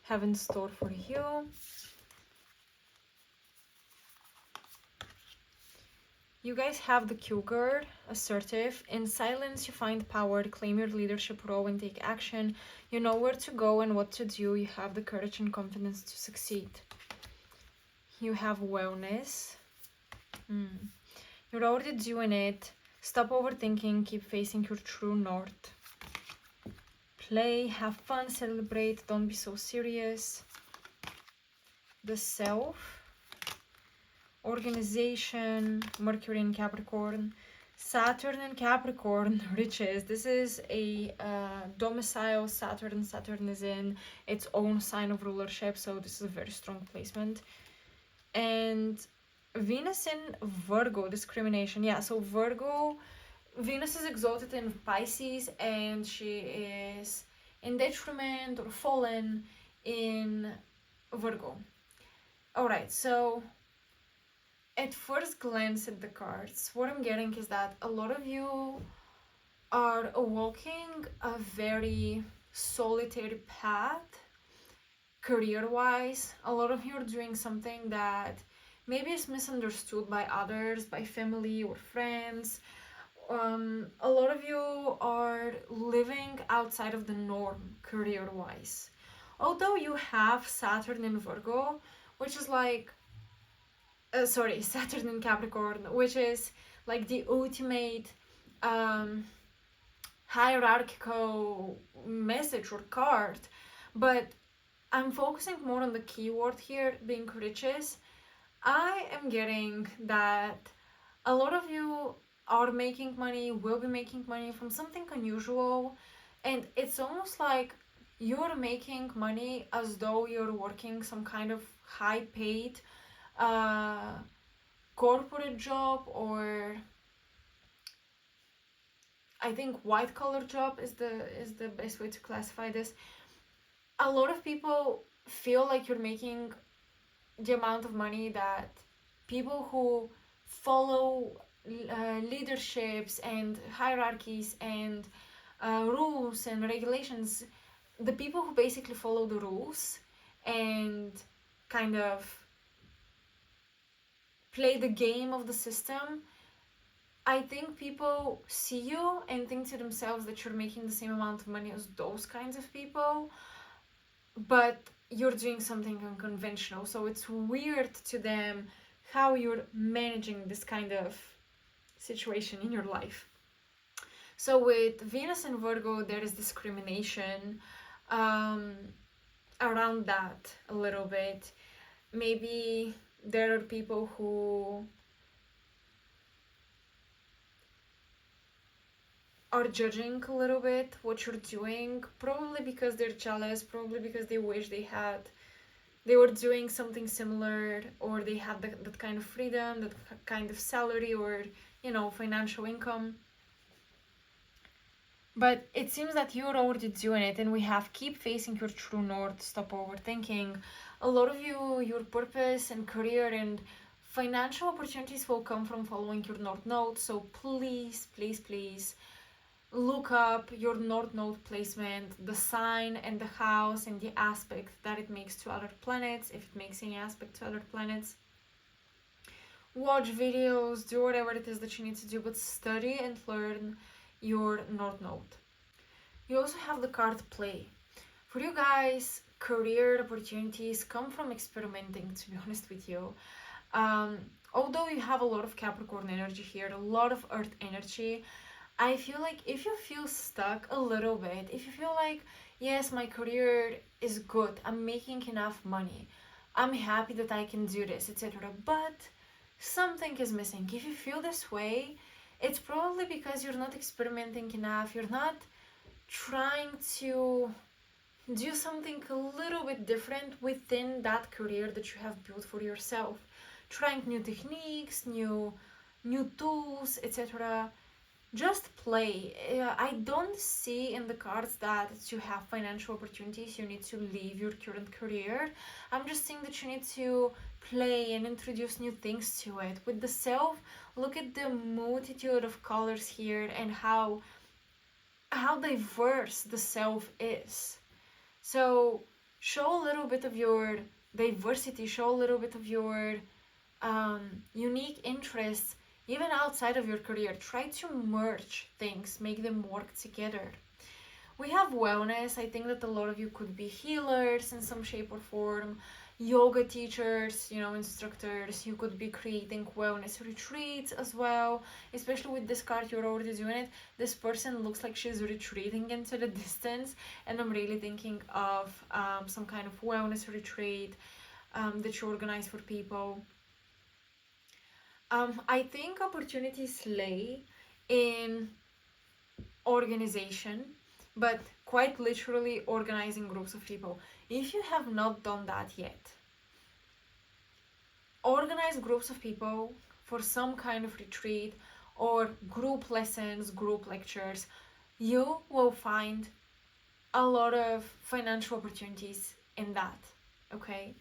have in store for you. You guys have the Cougar, assertive. In silence you find power, claim your leadership role and take action. You know where to go and what to do. You have the courage and confidence to succeed. You have wellness. You're already doing it. Stop overthinking, keep facing your true north. Play, have fun, celebrate, don't be so serious. The self. Organization, Mercury in Capricorn. Saturn in Capricorn, riches. This is a domicile. Saturn is in its own sign of rulership, so this is a very strong placement. And Venus in Virgo, discrimination. Yeah, so Virgo, Venus is exalted in Pisces, and she is in detriment or fallen in Virgo. Alright, so at first glance at the cards, what I'm getting is that a lot of you are walking a very solitary path, career-wise. A lot of you are doing something that maybe is misunderstood by others, by family or friends. A lot of you are living outside of the norm career-wise. Although you have Saturn in Virgo, which is like, Saturn in Capricorn, which is like the ultimate um, hierarchical message or card, but I'm focusing more on the keyword here, being riches. I am getting that a lot of you are making money, will be making money from something unusual, and it's almost like you're making money as though you're working some kind of high paid uh, corporate job, or I think white collar job is the best way to classify this. A lot of people feel like you're making the amount of money that people who follow leaderships and hierarchies and rules and regulations, the people who basically follow the rules and kind of play the game of the system, I think people see you and think to themselves that you're making the same amount of money as those kinds of people, but you're doing something unconventional. So it's weird to them how you're managing this kind of situation in your life. So with Venus and Virgo, there is discrimination around that a little bit. Maybe there are people who are judging a little bit what you're doing, probably because they're jealous, probably because they wish they were doing something similar, or they had that kind of freedom, that kind of salary, or financial income. But it seems that you're already doing it, and we have keep facing your true north, stop overthinking. A lot of you, your purpose and career and financial opportunities will come from following your north node. So please, please, please look up your north node placement, the sign and the house and the aspect that it makes to other planets, if it makes any aspect to other planets. Watch videos, do whatever it is that you need to do, but study and learn your north node. You also have the card play. For you guys, career opportunities come from experimenting, to be honest with you. Although you have a lot of Capricorn energy here, a lot of earth energy, I feel like if you feel stuck a little bit, if you feel like, yes, my career is good, I'm making enough money, I'm happy that I can do this, etc., but something is missing. If you feel this way, it's probably because you're not experimenting enough, you're not trying to do something a little bit different within that career that you have built for yourself. Trying new techniques, new tools, etc. Just play. I don't see in the cards that to have financial opportunities you need to leave your current career. I'm just saying that you need to play and introduce new things to it. With the self, look at the multitude of colors here and how diverse the self is. So show a little bit of your diversity, show a little bit of your unique interests, even outside of your career. Try to merge things, make them work together. We have wellness. I think that a lot of you could be healers in some shape or form, yoga teachers, instructors. You could be creating wellness retreats as well, especially with this card. You're already doing it. This person looks like she's retreating into the distance, and I'm really thinking of some kind of wellness retreat that you organize for people. I think opportunities lay in organization, but quite literally organizing groups of people. If you have not done that yet, organize groups of people for some kind of retreat or group lessons, group lectures. You will find a lot of financial opportunities in that, okay?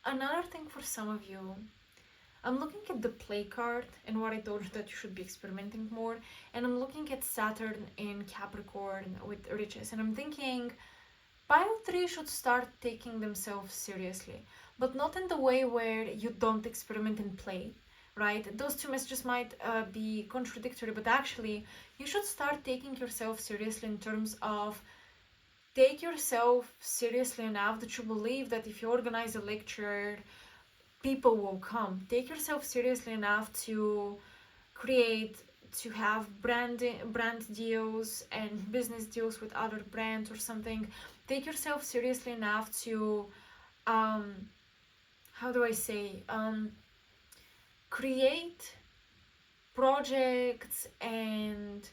Another thing for some of you, I'm looking at the play card and what I told you that you should be experimenting more, and I'm looking at Saturn in Capricorn with riches, and I'm thinking pile 3 should start taking themselves seriously, but not in the way where you don't experiment and play, right? Those two messages might be contradictory, but actually you should start taking yourself seriously in terms of take yourself seriously enough that you believe that if you organize a lecture, people will come. Take yourself seriously enough to create, to have brand deals and business deals with other brands or something. Take yourself seriously enough to how do I say, create projects and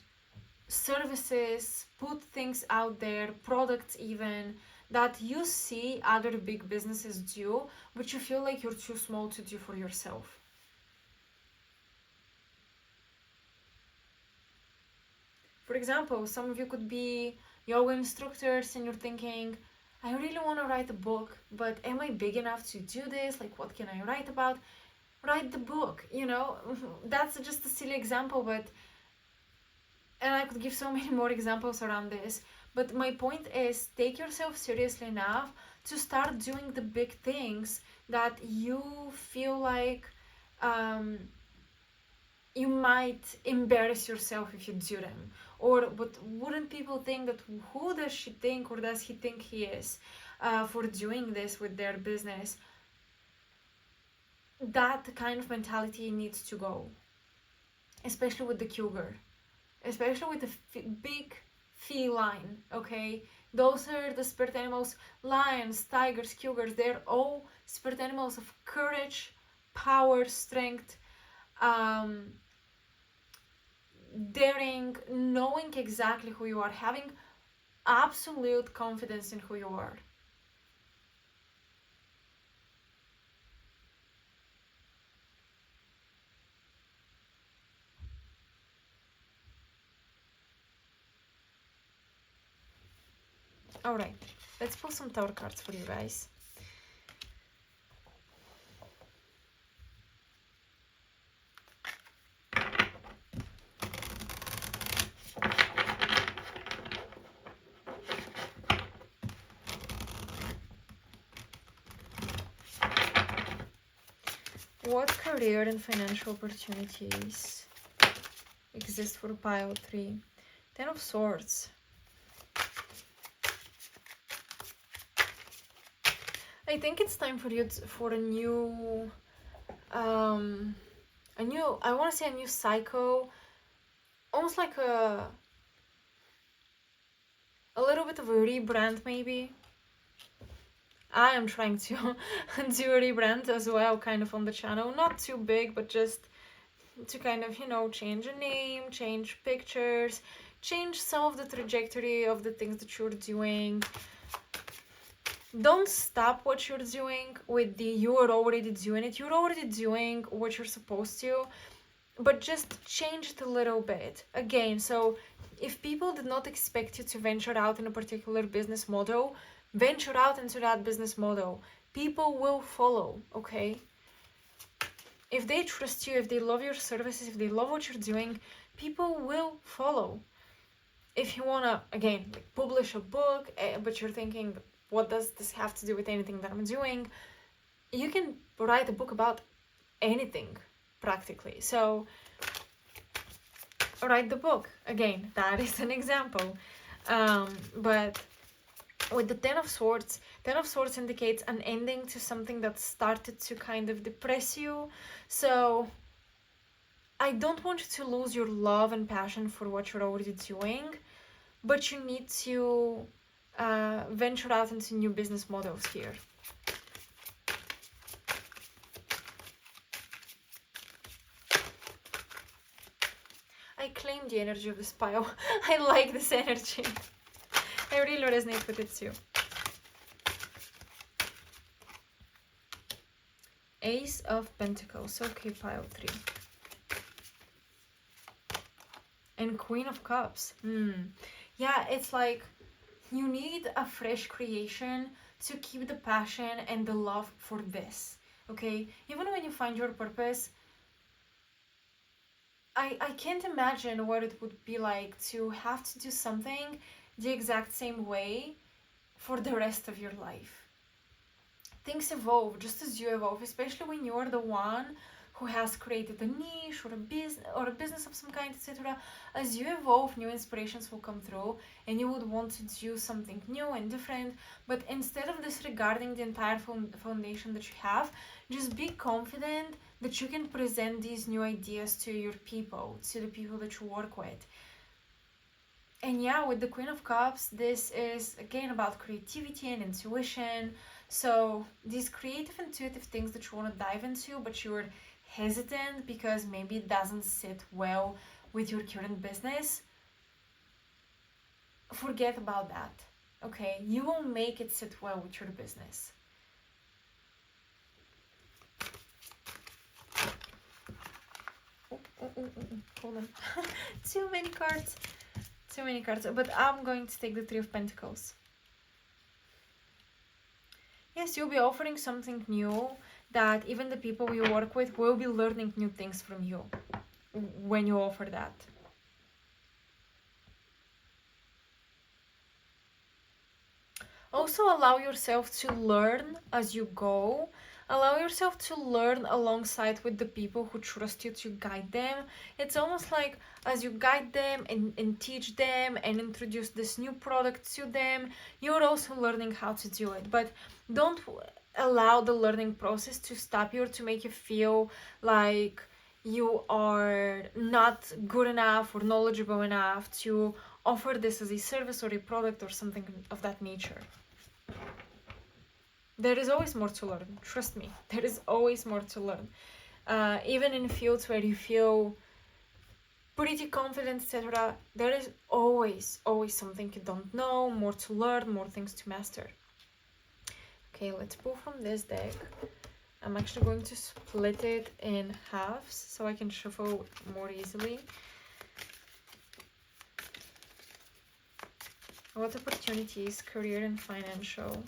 services, put things out there, products even, that you see other big businesses do, but you feel like you're too small to do for yourself. For example, some of you could be yoga instructors and you're thinking, I really want to write a book, but am I big enough to do this? Like, what can I write about? Write the book, you know? That's just a silly example, but and I could give so many more examples around this, but my point is take yourself seriously enough to start doing the big things that you feel like you might embarrass yourself if you do them. Or but wouldn't people think that who does she think or does he think he is for doing this with their business? That kind of mentality needs to go, especially with the cougar, especially with the big feline, okay? Those are the spirit animals. Lions, tigers, cougars, they're all spirit animals of courage, power, strength, daring, knowing exactly who you are, having absolute confidence in who you are. Alright, let's pull some tarot cards for you guys. What career and financial opportunities exist for pile 3? Ten of Swords. I think it's time for you for a new, I want to say a new cycle, almost like a little bit of a rebrand maybe. I am trying to do a rebrand as well, kind of on the channel, not too big, but just to kind of, you know, change a name, change pictures, change some of the trajectory of the things that you're doing. Don't stop what you're doing with the you are already doing it. You're already doing what you're supposed to, but just change it a little bit. Again, so if people did not expect you to venture out in a particular business model, venture out into that business model. People will follow, okay? If they trust you, if they love your services, if they love what you're doing, people will follow. If you wanna, again, like publish a book, but you're thinking, what does this have to do with anything that I'm doing? You can write a book about anything, practically. So, write the book. Again, that is an example. But with the Ten of Swords indicates an ending to something that started to kind of depress you. So I don't want you to lose your love and passion for what you're already doing, but you need to venture out into new business models here. I claim the energy of this pile. I like this energy. I really resonate with it too. Ace of Pentacles. Okay, pile 3. And Queen of Cups. Yeah, it's like you need a fresh creation to keep the passion and the love for this, okay? Even when you find your purpose, I can't imagine what it would be like to have to do something the exact same way for the rest of your life. Things evolve just as you evolve, especially when you're the one who has created a niche or a business of some kind, etc. As you evolve, new inspirations will come through and you would want to do something new and different. But instead of disregarding the entire foundation that you have, just be confident that you can present these new ideas to your people, to the people that you work with. And yeah, with the Queen of Cups, this is again about creativity and intuition. So these creative, intuitive things that you want to dive into, but you're hesitant because maybe it doesn't sit well with your current business, forget about that, okay? You will make it sit well with your business. Hold on. Too many cards, but I'm going to take the Three of Pentacles. Yes, you'll be offering something new that even the people you work with will be learning new things from you when you offer that. Also, allow yourself to learn as you go. Allow yourself to learn alongside with the people who trust you to guide them. It's almost like as you guide them and teach them and introduce this new product to them, you're also learning how to do it. But don't allow the learning process to stop you or to make you feel like you are not good enough or knowledgeable enough to offer this as a service or a product or something of that nature. There is always more to learn, trust me, there is always more to learn. Even in fields where you feel pretty confident, etc., there is always something you don't know, more to learn, more things to master. Okay, let's pull from this deck. I'm actually going to split it in halves so I can shuffle more easily. What opportunities, career and financial,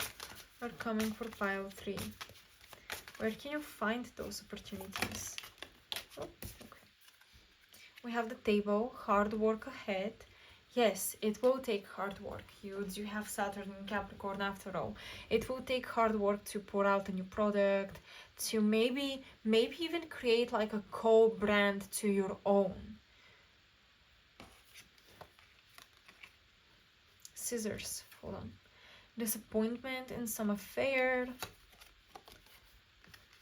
are coming for pile 3? Where can you find those opportunities? Oh, okay. We have the table, hard work ahead. Yes, it will take hard work. You do have Saturn in Capricorn after all. It will take hard work to pour out a new product, to maybe even create like a co-brand to your own. Scissors, hold on. Disappointment in some affair.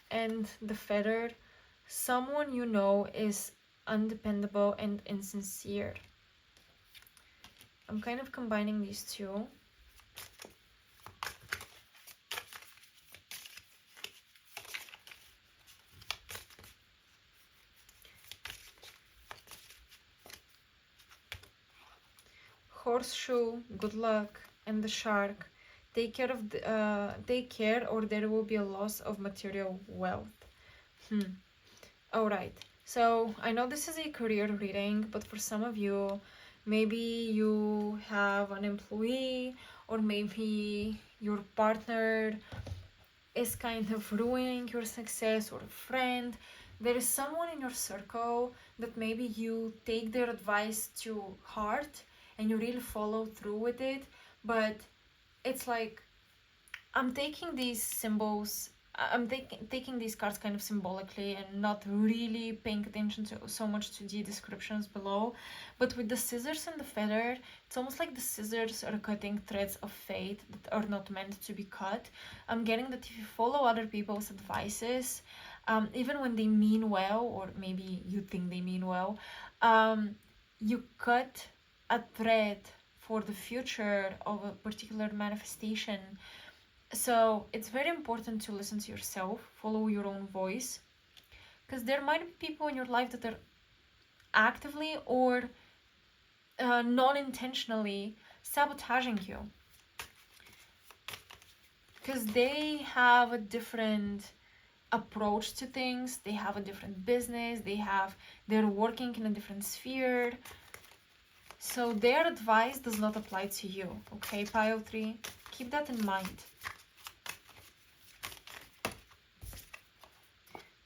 And the Feather, someone you know is undependable and insincere. I'm kind of combining these two. Horseshoe, good luck, and the Shark. Take care or there will be a loss of material wealth. Alright, so I know this is a career reading, but for some of you, maybe you have an employee or maybe your partner is kind of ruining your success, or a friend. There is someone in your circle that maybe you take their advice to heart and you really follow through with it, but it's like I'm taking these symbols, I'm taking these cards kind of symbolically and not really paying attention to so much to the descriptions below. But with the scissors and the feather, it's almost like the scissors are cutting threads of fate that are not meant to be cut. I'm getting that if you follow other people's advices, even when they mean well, or maybe you think they mean well, you cut a thread for the future of a particular manifestation. So it's very important to listen to yourself, follow your own voice, because there might be people in your life that are actively or non-intentionally sabotaging you, because they have a different approach to things, they have a different business, they're working in a different sphere, so their advice does not apply to you. Okay, pile 3, keep that in mind.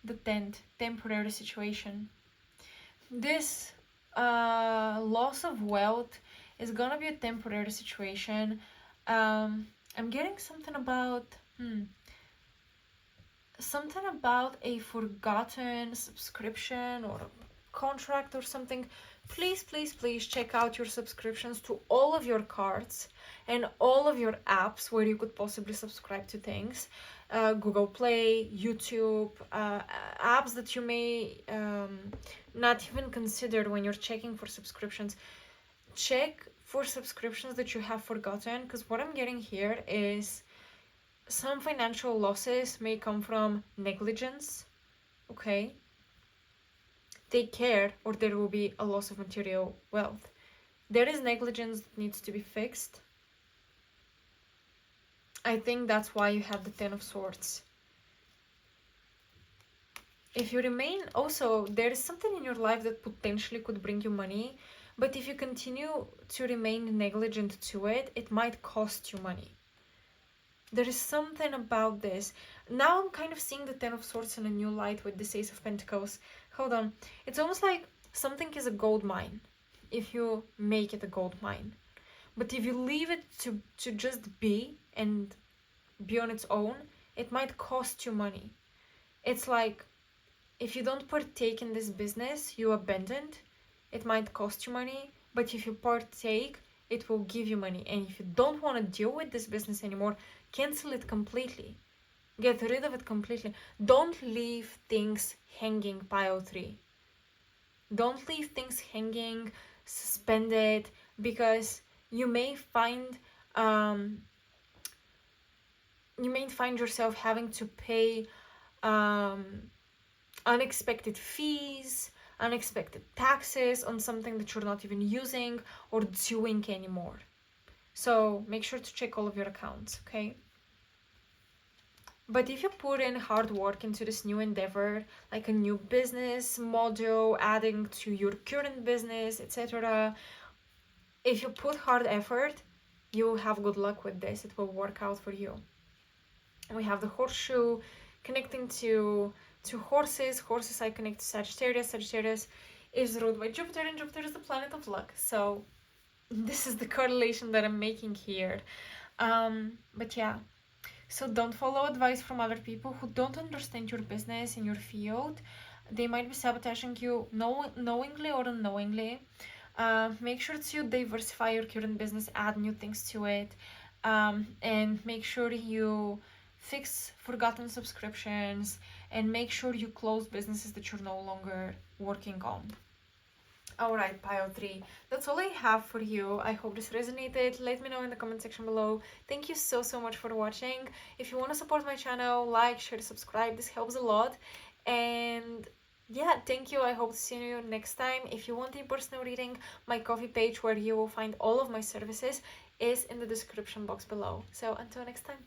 the 10th, temporary situation. This loss of wealth is gonna be a temporary situation. I'm getting something about a forgotten subscription or a contract or something. Please, please, please check out your subscriptions to all of your cards and all of your apps where you could possibly subscribe to things. Google Play, YouTube, apps that you may not even consider when you're checking for subscriptions. Check for subscriptions that you have forgotten, because what I'm getting here is some financial losses may come from negligence, okay? Take care or there will be a loss of material wealth. There is negligence that needs to be fixed. I think that's why you have the 10 of Swords. If you remain, also, there is something in your life that potentially could bring you money, but if you continue to remain negligent to it, it might cost you money. There is something about this. Now I'm kind of seeing the 10 of Swords in a new light with this Ace of Pentacles. Hold on. It's almost like something is a gold mine if you make it a gold mine. But if you leave it to just be and be on its own, it might cost you money. It's like if you don't partake in this business, you abandon it. It might cost you money, but if you partake, it will give you money. And if you don't want to deal with this business anymore, cancel it completely. Get rid of it completely. Don't leave things hanging, pile 3. Don't leave things hanging, suspended, because you may find yourself having to pay unexpected fees, unexpected taxes on something that you're not even using or doing anymore. So make sure to check all of your accounts, okay? But if you put in hard work into this new endeavor, like a new business model, adding to your current business, etc., if you put hard effort, you will have good luck with this. It will work out for you. We have the horseshoe connecting to horses. Horses I connect to Sagittarius. Sagittarius is ruled by Jupiter, and Jupiter is the planet of luck. So this is the correlation that I'm making here. But yeah. So don't follow advice from other people who don't understand your business and your field. They might be sabotaging you knowingly or unknowingly. Make sure to diversify your current business, add new things to it, and make sure you fix forgotten subscriptions, and make sure you close businesses that you're no longer working on. Alright, pile 3. That's all I have for you. I hope this resonated. Let me know in the comment section below. Thank you so much for watching. If you want to support my channel, like, share, subscribe. This helps a lot. And yeah, thank you. I hope to see you next time. If you want a personal reading, my Ko-fi page where you will find all of my services is in the description box below. So until next time.